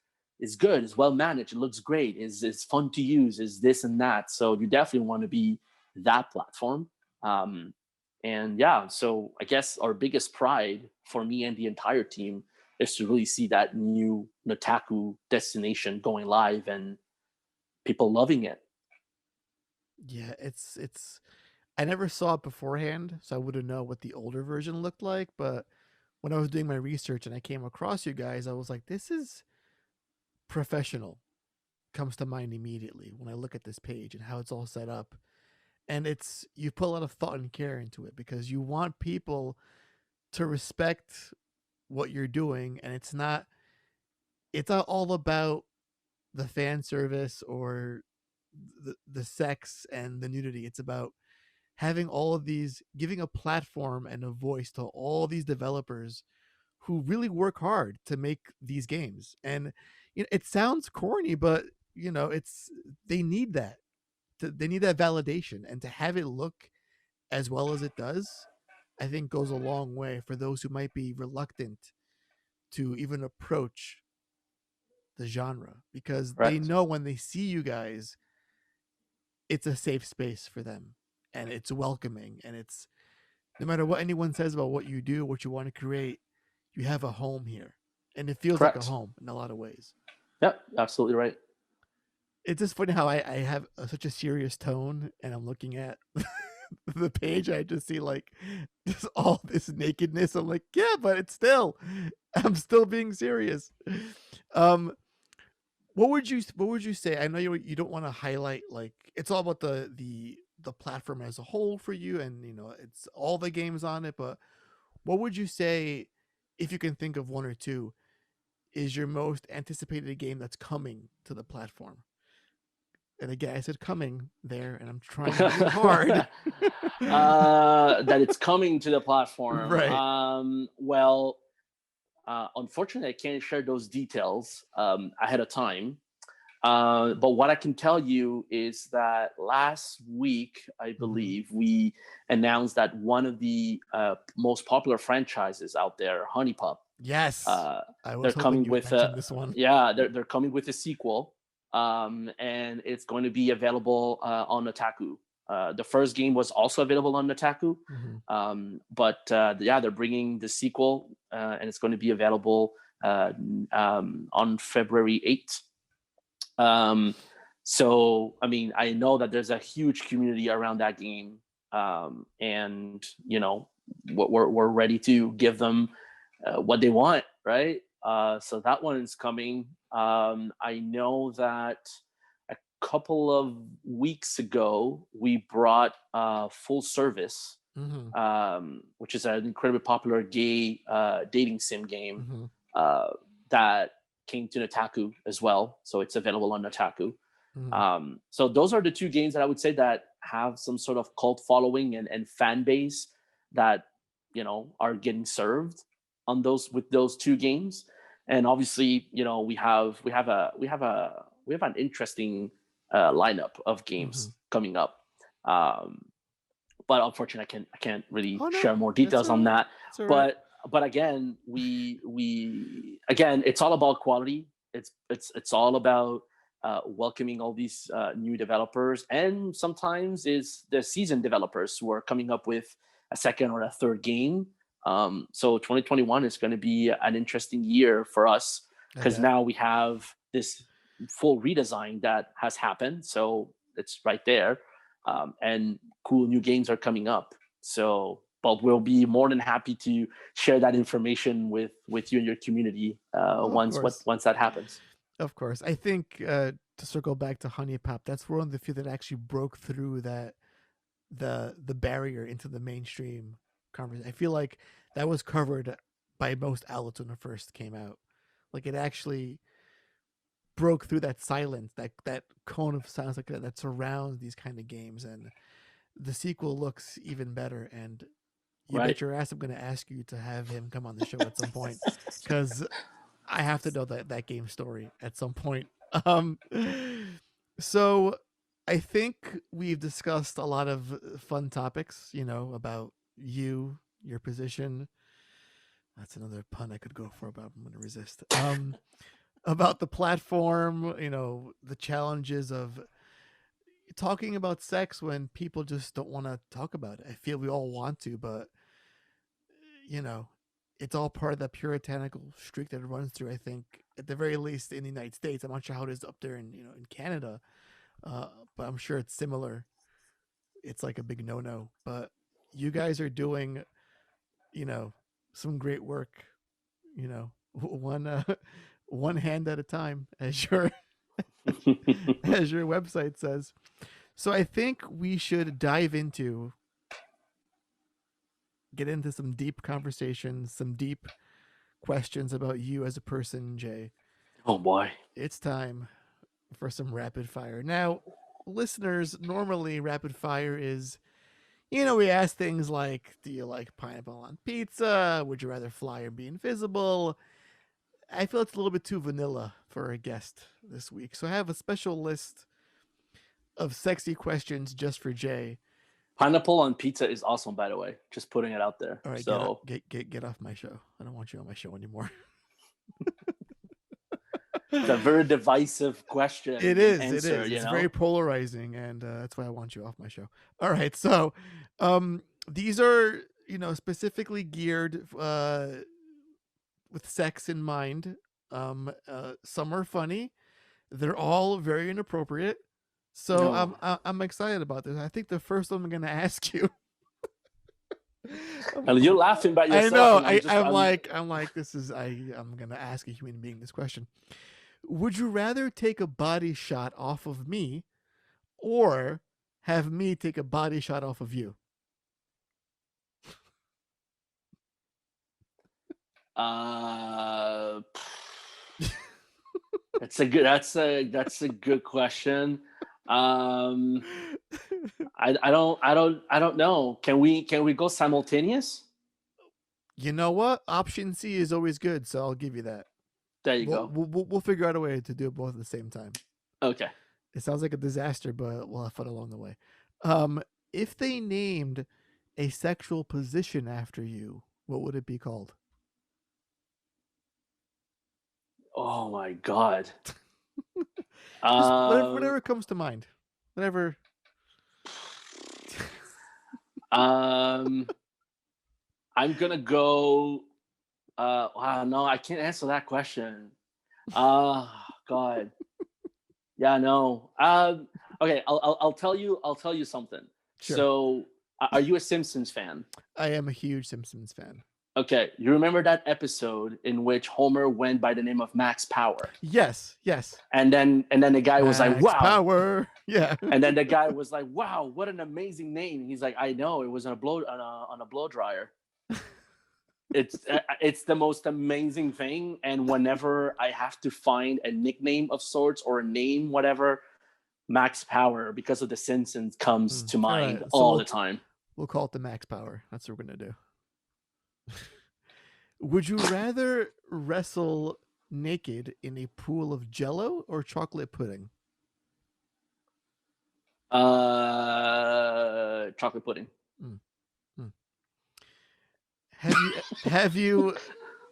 good, is well managed, it looks great, is fun to use, is this and that. So you definitely want to be that platform. And yeah, so I guess our biggest pride for me and the entire team is to really see that new Nutaku destination going live and people loving it. Yeah, it's I never saw it beforehand, so I wouldn't know what the older version looked like, but when I was doing my research and I came across you guys, I was like, this is professional. Comes to mind immediately when I look at this page and how it's all set up. And it's you put a lot of thought and care into it because you want people to respect what you're doing, and it's not all about the fan service or the sex and the nudity. It's about having all of these, giving a platform and a voice to all these developers who really work hard to make these games. And it sounds corny, but it's they need that. They need that validation, and to have it look as well as it does, I think goes a long way for those who might be reluctant to even approach the genre because they Right. know when they see you guys, it's a safe space for them and it's welcoming and it's no matter what anyone says about what you do, what you want to create, you have a home here. And it feels like a Correct. home in a lot of ways. Yep. Absolutely right. It's just funny how I have such a serious tone and I'm looking at the page. I just see like just all this nakedness. I'm like, yeah, but I'm still being serious. Um, what would you say? I know you don't want to highlight like it's all about the platform as a whole for you, and it's all the games on it. But what would you say, if you can think of one or two, is your most anticipated game that's coming to the platform? And again, I said coming there, and I'm trying really hard. That it's coming to the platform. Right. Well, unfortunately, I can't share those details ahead of time. But what I can tell you is that last week, I Mhm. believe, we announced that one of the most popular franchises out there, Honey Pup, Yes. uh, I they're was hoping coming you would with mention this one. they're coming with a sequel, and it's going to be available on Nutaku. The first game was also available on Nutaku, Mhm. but yeah, they're bringing the sequel, and it's going to be available on February 8th. Um, so I mean, I know that there's a huge community around that game, and we're ready to give them what they want, right? So that one is coming. I know that a couple of weeks ago we brought Full Service, Mm-hmm. which is an incredibly popular gay dating sim game Mm-hmm. uh, that came to Nutaku as well. So it's available on Nutaku. Mm-hmm. So those are the two games that I would say that have some sort of cult following and fan base that are getting served on those with those two games. And obviously, we have an interesting lineup of Mm-hmm. games coming up. Um, but unfortunately, I can't really Oh no, share more it's details all on right. that. It's all right. But again, we again, it's all about quality. It's all about welcoming all these new developers, and sometimes is the seasoned developers who are coming up with a second or a third game. So 2021 is going to be an interesting year for us I because bet. now we have this full redesign that has happened. So it's right there, and cool new games are coming up. So, but we'll be more than happy to share that information with you and your community Oh, of course. once that happens. Of course. I think to circle back to Honey Pop, that's one of the few that actually broke through that the barrier into the mainstream conversation. I feel like that was covered by most outlets when it first came out. Like it actually broke through that silence, that cone of silence like that surrounds these kind of games, and the sequel looks even better. And you Right. bet your ass I'm going to ask you to have him come on the show at some point because I have to know that game story at some point. Um, so I think we've discussed a lot of fun topics, about you, your position. That's another pun I could go for, but I'm going to resist. About the platform, the challenges of talking about sex when people just don't want to talk about it. I feel we all want to, but you know, it's all part of that puritanical streak that it runs through. I think, at the very least, in the United States. I'm not sure how it is up there in Canada, but I'm sure it's similar. It's like a big no-no. But you guys are doing, you know, some great work. One one hand at a time, as your as your website says. So I think we should get into some deep conversations, some deep questions about you as a person, Jay. Oh boy. It's time for some rapid fire. Now, listeners, normally rapid fire is, we ask things like, do you like pineapple on pizza? Would you rather fly or be invisible? I feel it's a little bit too vanilla for a guest this week. So I have a special list of sexy questions just for Jay. Pineapple on pizza is awesome, by the way. Just putting it out there. All right, So get off my show. I don't want you on my show anymore. it's a very divisive question It and is. It answer. is. It's very polarizing, and that's why I want you off my show. All right. So, these are specifically geared with sex in mind. Some are funny. They're all very inappropriate. So No. I'm excited about this. I think the first one I'm going to ask you. And you're laughing by I yourself, know. and I'm like this is I'm going to ask a human being this question. Would you rather take a body shot off of me or have me take a body shot off of you? uh, that's a good question. Um, I don't know. Can we go simultaneous? You know what? Option C is always good, so I'll give you that. There you We'll go. we'll, we'll figure out a way to do it both at the same time. Okay. It sounds like a disaster, but we'll have fun along the way. Um, if they named a sexual position after you, what would it be called? Oh my god. Just whatever Uh, whatever comes to mind. Whatever. um, I'm gonna go. Wow, no, I can't answer that question. God. Yeah, no. Okay, I'll tell you. I'll tell you something. Sure. So, are you a Simpsons fan? I am a huge Simpsons fan. Okay, you remember that episode in which Homer went by the name of Max Power, Yes, yes. and then the guy was like, Max "Wow," Power. Yeah. and then the guy was like, "Wow, what an amazing name." He's like, "I know, it was on a blow dryer." It's the most amazing thing, and whenever I have to find a nickname of sorts or a name, whatever, Max Power because of the Simpsons comes to All mind right. So all the time. we'll call it the Max Power. That's what we're gonna do. Would you rather wrestle naked in a pool of Jello or chocolate pudding? Chocolate pudding. Mm, mm. Have you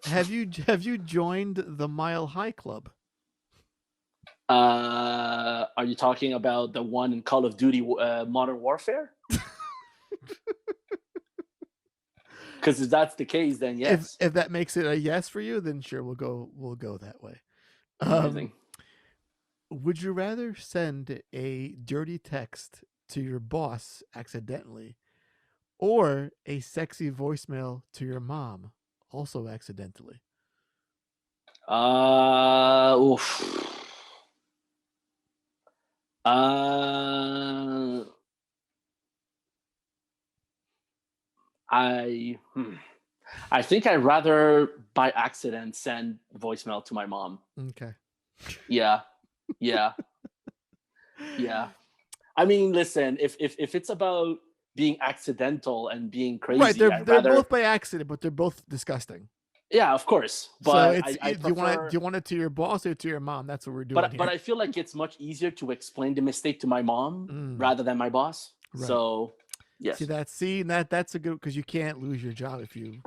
have you have you joined the Mile High Club? Are you talking about the one in Call of Duty Modern Warfare? Because if that's the case, then yes. If that makes it a yes for you, then sure, we'll go that way. Amazing. Would you rather send a dirty text to your boss accidentally, or a sexy voicemail to your mom also accidentally? Oof. Uh, I think I'd rather by accident send voicemail to my mom. Okay. Yeah, yeah, yeah. I mean, listen, if it's about being accidental and being Right, crazy, I'd they're rather. both by accident, but they're both disgusting. Yeah, of course, So but it's I do prefer. you want it to your boss or to your mom? That's what we're doing But here. I feel like it's much easier to explain the mistake to my mom Mm, rather than my boss. right. So, yes. That's a good, because you can't lose your job if you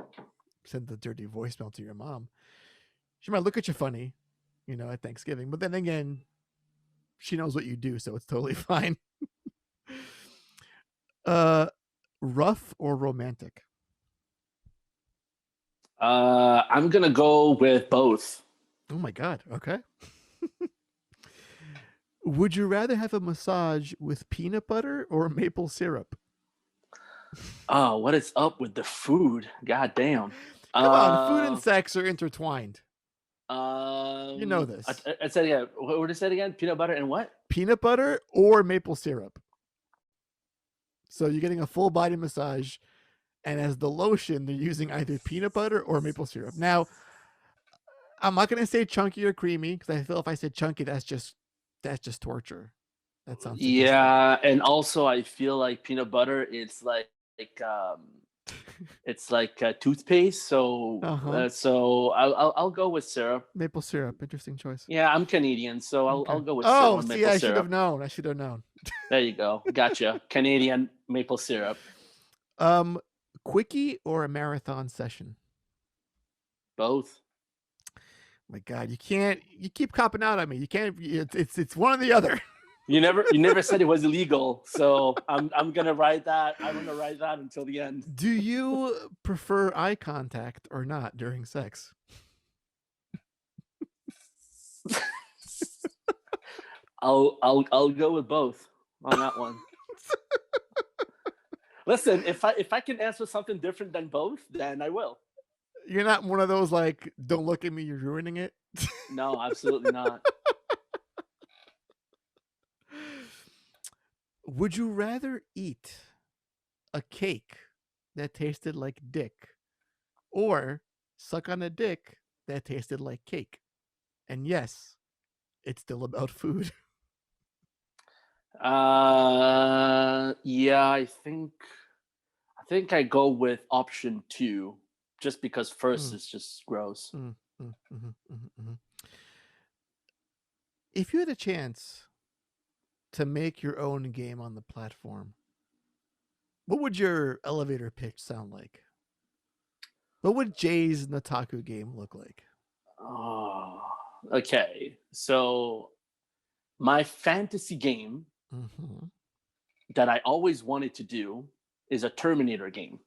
send the dirty voicemail to your mom. She might look at you funny, at Thanksgiving, but then again, she knows what you do, so it's totally fine. Rough or romantic? I'm gonna go with both. Oh my god. Okay. Would you rather have a massage with peanut butter or maple syrup? Oh, what is up with the food? God damn. Come on, food and sex are intertwined. You know Um, this. I said again. What did I say again? Peanut butter and what? Peanut butter or maple syrup. So you're getting a full body massage, and as the lotion, they're using either peanut butter or maple syrup. Now, I'm not gonna say chunky or creamy, because I feel if I said chunky, that's just torture. That sounds sadistic. Yeah, and also I feel like peanut butter. It's like toothpaste. So I'll go with syrup. Maple syrup, interesting choice. Yeah, I'm Canadian, so I'll go with Oh, maple see, I should syrup. have known. I should have known. There you go. Gotcha. Canadian maple syrup. Quickie or a marathon session? Both. My God, you can't. You keep copping out on me. You can't. It's one or the other. You never said it was illegal, so I'm gonna ride that. I'm gonna ride that until the end. Do you prefer eye contact or not during sex? I'll go with both on that one. Listen, if I can answer something different than both, then I will. You're not one of those like, don't look at me, you're ruining it. No, absolutely not. Would you rather eat a cake that tasted like dick, or suck on a dick that tasted like cake? And yes, it's still about food. Yeah, I think I go with option 2, just because first is just gross. If you had a chance to make your own game on the platform, what would your elevator pitch sound like? What would Jay's Nutaku game look like? Oh, okay. So my fantasy game that I always wanted to do is a Terminator game,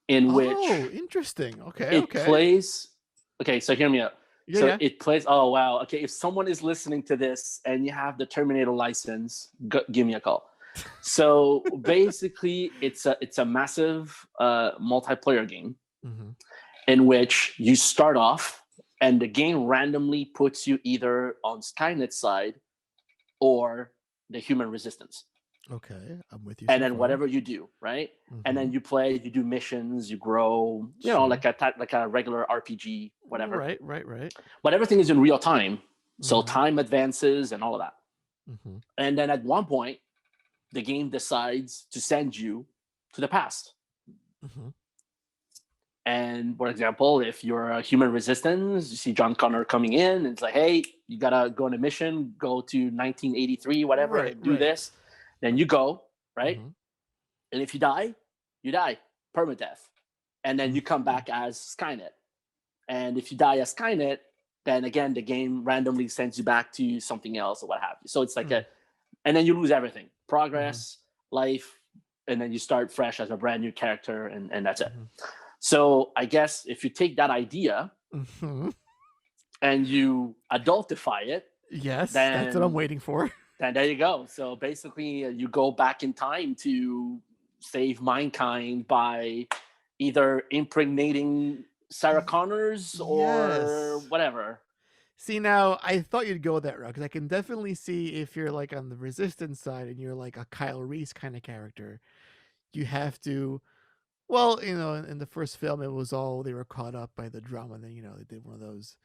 in which interesting. Okay. plays. Okay, so hear me out. Yeah, So yeah. it plays. Oh wow. Okay, if someone is listening to this and you have the Terminator license, give me a call. So basically, it's a massive multiplayer game Mm-hmm. in which you start off, and the game randomly puts you either on Skynet's side or the human resistance. Okay, I'm with you And so then far. whatever you do, right? And Mm-hmm. then you play, you do missions, you grow, Sure. like a regular RPG, whatever. Right, right, right. But everything is in real time, so Mm-hmm. time advances and all of that. Mm-hmm. And then at one point, the game decides to send you to the past. Mm-hmm. And for example, if you're a human resistance, you see John Connor coming in, and it's like, hey, you gotta go on a mission, go to 1983, whatever, Right, and do right. this. Then you go, right? Mm-hmm. And if you die, permadeath. And then you come back as Skynet. And if you die as Skynet, then again, the game randomly sends you back to something else or what have you. So it's like Mm-hmm. and then you lose everything Mm-hmm. progress, life, and then you start fresh as a brand new character, and that's it. Mm-hmm. So I guess if you take that idea Mm-hmm. and you adultify it, Yes, that's what I'm then waiting for. then there you go. So basically, you go back in time to save mankind by either impregnating Sarah Connors or Yes. whatever. See, now I thought you'd go that route because I can definitely see if you're like on the resistance side and you're like a Kyle Reese kind of character, you have to. Well, in the first film, it was all they were caught up by the drama, and then they did one of those.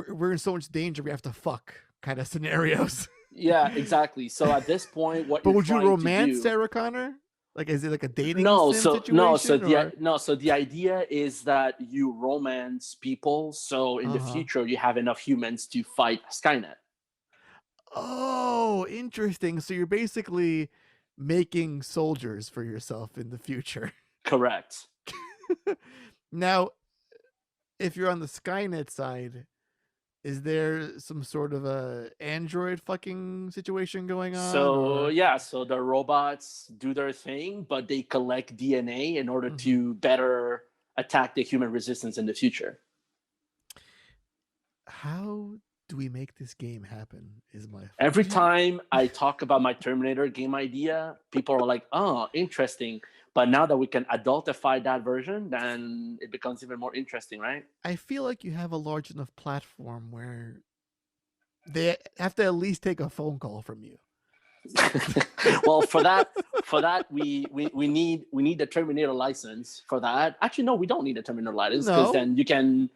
We're in so much danger, we have to fuck kind of scenarios. Yeah, exactly. So at this point, what But you're would you trying to romance do. Sarah Connor? Like, is it like a dating No, sim so no, so situation the or? no, so the idea is that you romance people, so in Uh the huh. future you have enough humans to fight Skynet. Oh, interesting. So you're basically making soldiers for yourself in the future. Correct. Now, if you're on the Skynet side, is there some sort of a android fucking situation going on, So or? yeah, so the robots do their thing, but they collect DNA in order Mhm. to better attack the human resistance in the future. How do we make this game happen? Is my Every would you? time I talk about my Terminator game idea, people are like, "Oh, interesting." But now that we can adultify that version, then it becomes even more interesting, right? I feel like you have a large enough platform where they have to at least take a phone call from you. Well, for that we need the Terminator license for that. Actually, no, we don't need a Terminator license because No, then you can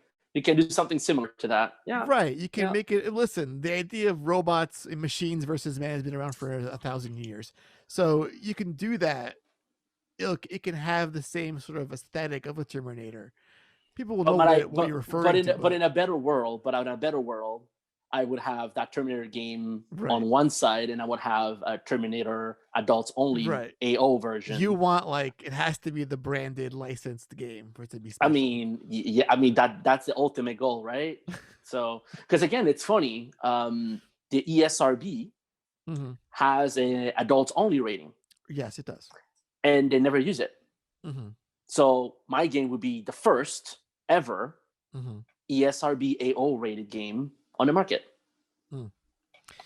do something similar to that. Yeah, right? You can yeah. make it. Listen, the idea of robots and machines versus man has been around for 1,000 years, so you can do that. It can have the same sort of aesthetic of a Terminator. People will But know but I what but you're but referring in to, but but in a better world, I would have that Terminator game right, on one side, and I would have a Terminator adults only right. AO You version. want like it has to be the branded licensed game for it to be I special. mean, yeah, I mean that's the ultimate goal, right? So, because again, it's funny. The ESRB Mm-hmm. has a adults only rating, Yes, it does. and they never use it. Mm-hmm. So my game would be the first ever Mm-hmm. ESRB AO rated game on the market. Mm.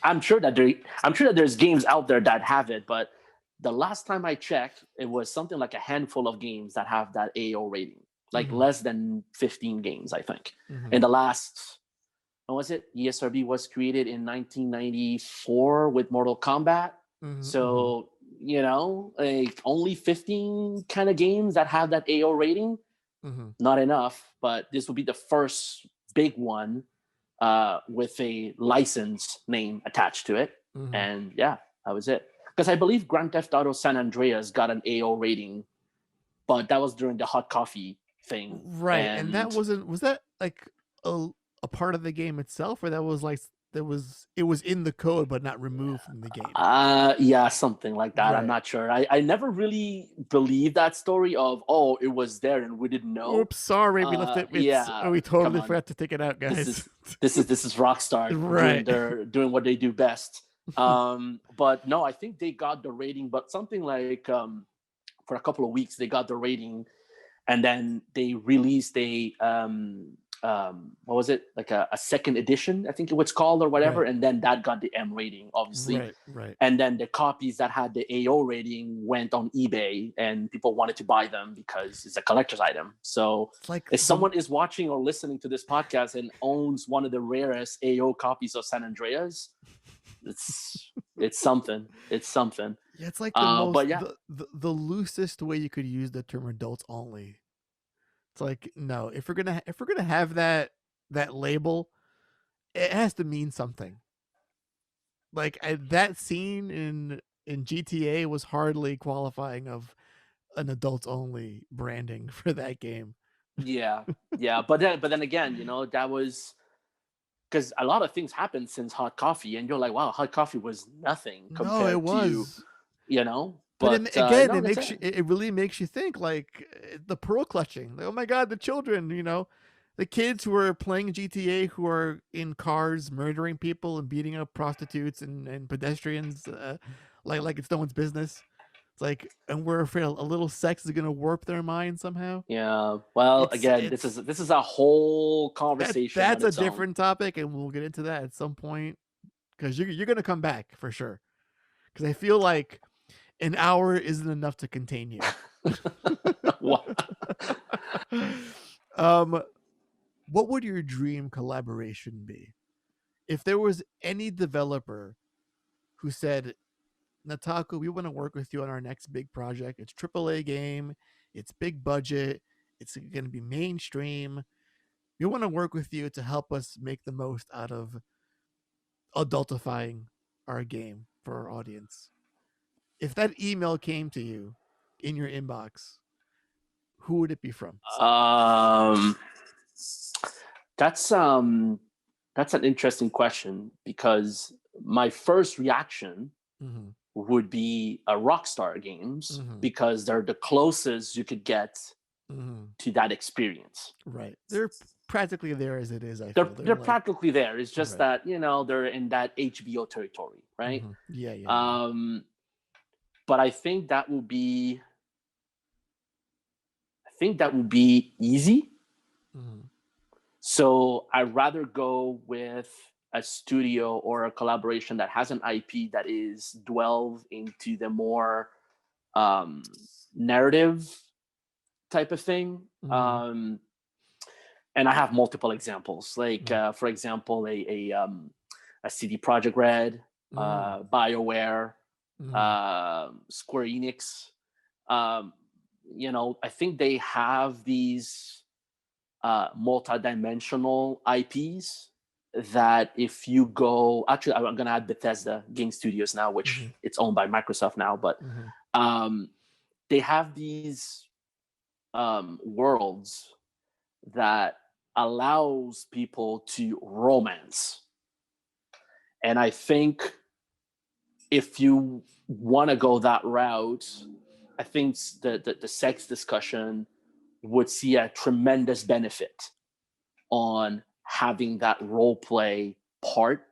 I'm sure that there's games out there that have it, but the last time I checked, it was something like a handful of games that have that AO rating, like Mm-hmm. less than 15 games, I think. Mm-hmm. In the last, when was it? ESRB was created in 1994 with Mortal Kombat. Mm-hmm. So, like only 15 kind of games that have that AO rating, Mm-hmm. not enough, but this will be the first big one with a license name attached to it. Mm-hmm. And yeah, that was it. Because I believe Grand Theft Auto San Andreas got an AO rating, but that was during the hot coffee thing. Right, and that And wasn't. Was that like a part of the game itself, or that was like it was in the code but not removed from the game? yeah, something like that. I'm Right. not sure. I never really believed that story of, oh, it was there and we didn't know. Oops, sorry, we left it. Yeah, We come totally on. forgot to take it out, This guys. is this is Rockstar Right. doing what they do best. But no, I think they got the rating, but something like for a couple of weeks they got the rating, and then they released what was it, like a second edition, I think it was called, or whatever, Right. and then that got the M rating, obviously. Right. Right. And then the copies that had the AO rating went on eBay, and people wanted to buy them because it's a collector's item. So It's like if someone is watching or listening to this podcast and owns one of the rarest AO copies of San Andreas, it's something. It's something. yeah, it's like the most But yeah, the loosest way you could use the term adults only. It's like, no, if we're gonna have that label, it has to mean something. Like that scene in GTA was hardly qualifying of an adults only branding for that game. yeah, yeah. But then again, that was because a lot of things happened since hot coffee, and you're like, wow, hot coffee was nothing No, it compared to, was. But then but again, no, it that's makes it. you. It really makes you think. Like the pearl clutching. Like, oh my god, the children. The kids who are playing GTA who are in cars murdering people and beating up prostitutes and pedestrians, like it's no one's business. It's like, and we're afraid a little sex is gonna warp their mind somehow. Yeah. Well, again, this It's is a whole conversation that's on a its own. different topic, and we'll get into that at some point because you're gonna come back for sure. Because I feel like an hour isn't enough to contain you. um, what would your dream collaboration be? If there was any developer who said, Nutaku, we want to work with you on our next big project. It's AAA game, it's big budget, it's going to be mainstream. We want to work with you to help us make the most out of adultifying our game for our audience. If that email came to you in your inbox, who would it be from? um, that's that's an interesting question, because my first reaction Mm-hmm. would be a Rockstar Games, Mm-hmm. because they're the closest you could get Mm-hmm. to that experience. Right. They're practically there as it is, I They're feel. They're they're like, practically there. It's just right. that they're in that HBO territory, right? Mm-hmm. Yeah, yeah, yeah. But I think that would be easy. Mm-hmm. So I'd rather go with a studio or a collaboration that has an IP that is delved into the more narrative type of thing. Mm-hmm. And I have multiple examples, like for example, a CD Projekt Red, Mm-hmm. BioWare, Mm-hmm. Square Enix. Um, I think they have these multi-dimensional IPs that if you go, actually, I'm going to add Bethesda Game Studios now, which Mm-hmm. it's owned by Microsoft now, but Mm-hmm. um, they have these worlds that allows people to romance. And I think if you want to go that route, I think the sex discussion would see a tremendous benefit on having that role play part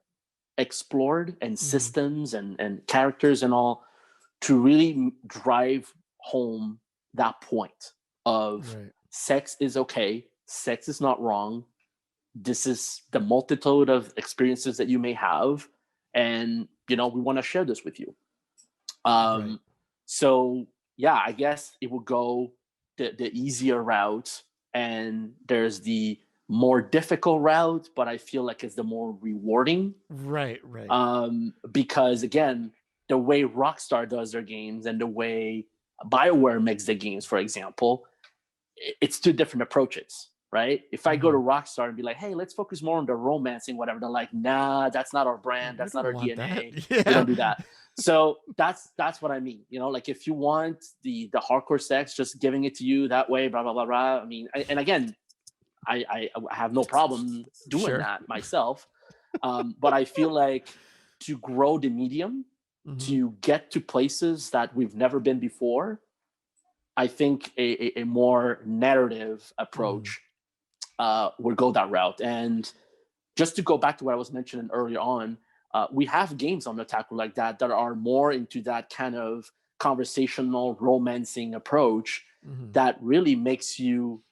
explored, and Mm-hmm. systems and characters and all, to really drive home that point of Right. sex is okay, sex is not wrong, this is the multitude of experiences that you may have, and we want to share this with you. Right. So yeah, I guess it would go the easier route, and there's the more difficult route, but I feel like it's the more rewarding. Right. Right. Because again, the way Rockstar does their games and the way BioWare makes the games, for example, it's two different approaches, right? If I go to Mm-hmm. Rockstar and be like, hey, let's focus more on the romancing, whatever, they're like, nah, that's not our brand, We that's not don't our want that. DNA. We Yeah. don't do that. So that's what I mean. Like if you want the hardcore sex, just giving it to you that way, blah blah blah blah. I mean, and again, I have no problem doing Sure. that myself, but I feel like to grow the medium, Mm-hmm. to get to places that we've never been before, I think a more narrative Mm-hmm. approach would go that route. And just to go back to what I was mentioning earlier on, we have games on Nutaku like that are more into that kind of conversational, romancing approach Mm-hmm. that really makes you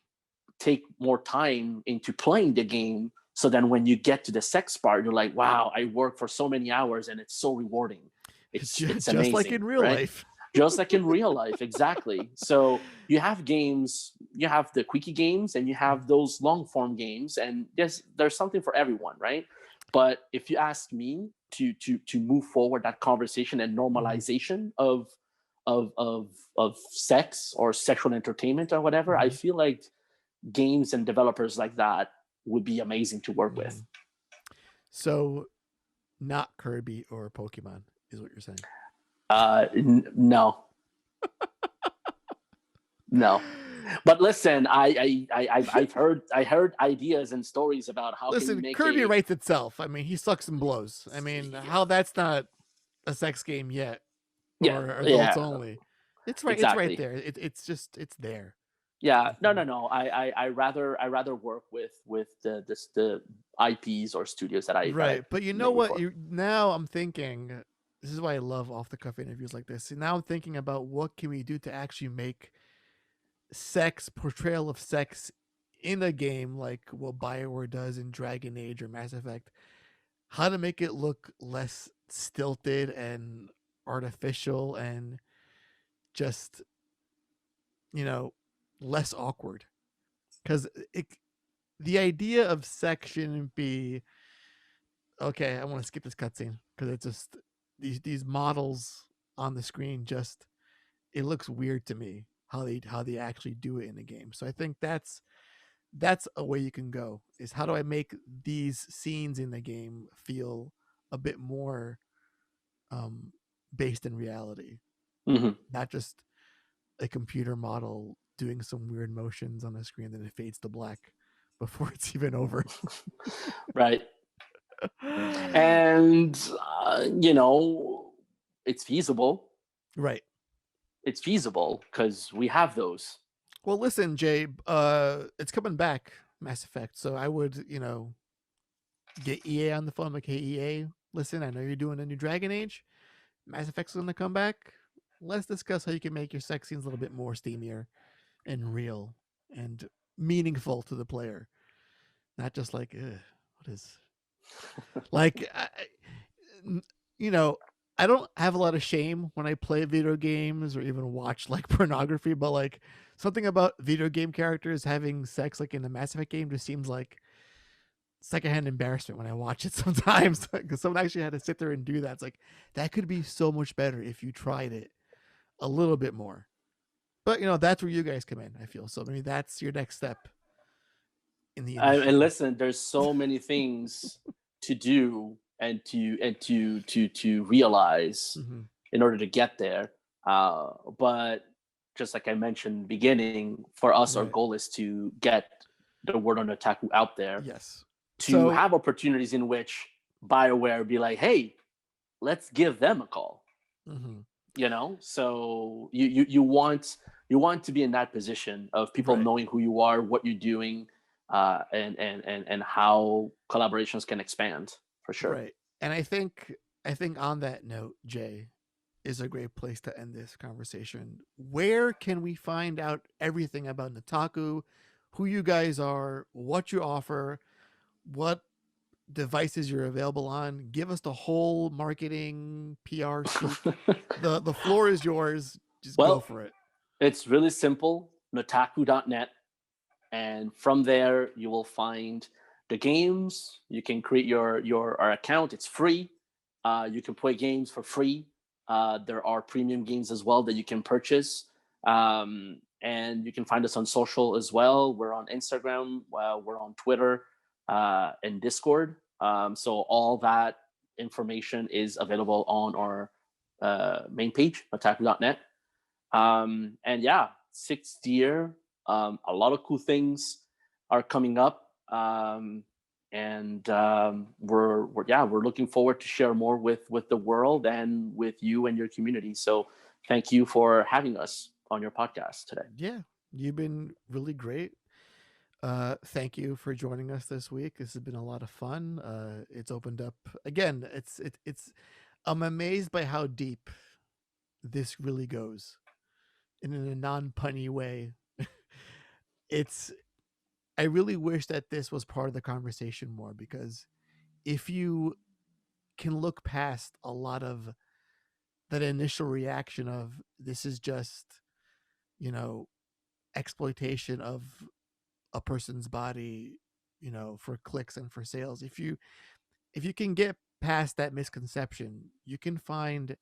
take more time into playing the game. So then when you get to the sex part, you're like, wow, I worked for so many hours and it's so rewarding. It's Just like amazing, in real right? life. Just like in real life, exactly. So you have games, you have the quickie games, and you have those long form games, and there's something for everyone, right? But if you ask me to move forward that conversation and normalization of sex or sexual entertainment or whatever, I feel like games and developers like that would be amazing to work with. So, not Kirby or Pokemon is what you're saying. No, no. But listen, I heard ideas and stories about how can you Listen, make Kirby a writes itself. I mean, he sucks and blows. I mean, how that's not a sex game yet, yeah, or adults yeah, only. It's right. It's right exactly. there. It's just it's there. Yeah, no. I rather work with the IPs or studios that I Right, but you know mainly what? for. You now I'm thinking. This is why I love off the cuff interviews like this. See, now I'm thinking about what can we do to actually make sex portrayal of sex in a game like what Bioware does in Dragon Age or Mass Effect. How to make it look less stilted and artificial and just you know less awkward because the idea of sex shouldn't be okay. I want to skip this cutscene because it's just these models on the screen just it looks weird to me how they actually do it in the game. So I think that's a way you can go is how do I make these scenes in the game feel a bit more um, based in reality, Hmm. not just a computer model doing some weird motions on the screen, then it fades to black before it's even over. Right. And you know, it's feasible. Right. It's feasible because we have those. Well, listen, Jay, it's coming back, Mass Effect. So I would, get EA on the phone, like, hey, EA, listen, I know you're doing a new Dragon Age. Mass Effect's going to come back. Let's discuss how you can make your sex scenes a little bit more steamier and real and meaningful to the player, not just like, what is like, you know, I don't have a lot of shame when I play video games or even watch like pornography, but like something about video game characters having sex like in the Mass Effect game just seems like secondhand embarrassment when I watch it sometimes because someone actually had to sit there and do that. It's like that could be so much better if you tried it a little bit more. But that's where you guys come in. I feel so. Maybe that's your next step in the And industry. listen, there's so many things to do and to realize Mm-hmm. in order to get there. But just like I mentioned in the beginning, for us, our Right. goal is to get the word on Nutaku out there, Yes. to So. have opportunities in which BioWare be like, hey, let's give them a call. Mm-hmm. So you want to be in that position of people Right. knowing who you are, what you're doing, and how collaborations can expand for sure. Right. And I think on that note, Jay, is a great place to end this conversation. Where can we find out everything about Nutaku, who you guys are, what you offer, what devices you're available on? Give us the whole marketing PR speak. The floor is yours. Just go Well, for it. it's really simple. Nutaku.net, and from there you will find the games. You can create your our account. It's free. You can play games for free. There are premium games as well that you can purchase. And you can find us on social as well. We're on Instagram. We're on Twitter and Discord. So all that information is available on our main page, attack.net. And yeah, sixth year. A lot of cool things are coming up. And we're looking forward to share more with the world and with you and your community. So thank you for having us on your podcast today. Yeah, you've been really great. Thank you for joining us this week. This has been a lot of fun. It's opened up again. It's. I'm amazed by how deep this really goes, and in a non punny way. It's I really wish that this was part of the conversation more, because if you can look past a lot of that initial reaction of this is just, you know, exploitation of a person's body, you know, for clicks and for sales. If you can get past that misconception, you can find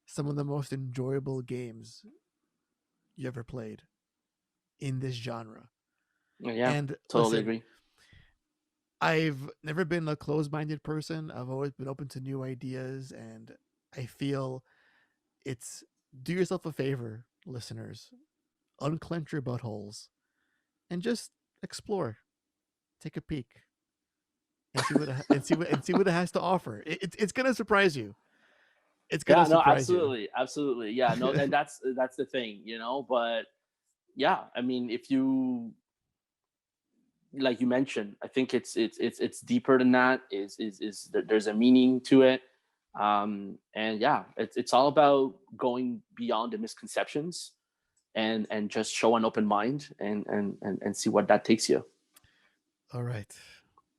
some of the most enjoyable games you ever played in this genre. Yeah, And totally listen, agree. I've never been a closed-minded person. I've always been open to new ideas, and I feel it's do yourself a favor, listeners. Unclench your buttholes and just explore. Take a peek and see what it has to offer. It's gonna surprise you. It's gonna Yeah, no, surprise you. absolutely, absolutely. Yeah, no, and that's the thing, you know. But yeah, I mean, if you, like you mentioned, I think it's deeper than that. Is there's a meaning to it, and yeah, it's all about going beyond the misconceptions and just show an open mind and see what that takes you. All right.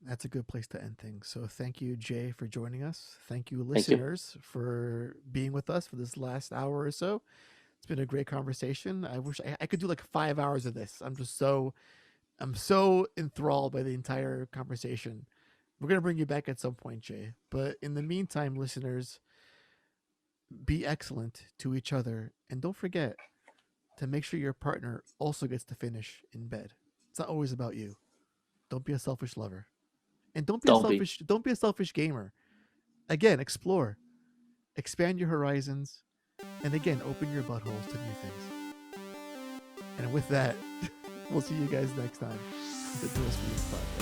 That's a good place to end things. So thank you, Jay, for joining us. Thank you, Thank you. listeners, for being with us for this last hour or so. It's been a great conversation. I wish I could do like 5 hours of this. I'm so enthralled by the entire conversation. We're gonna bring you back at some point, Jay. But in the meantime, listeners, be excellent to each other, and don't forget to make sure your partner also gets to finish in bed. It's not always about you. Don't be a selfish lover. And Don't be. don't be a selfish gamer. Again, explore. Expand your horizons. And again, open your buttholes to new things. And with that, we'll see you guys next time. The Duel Screens Podcast.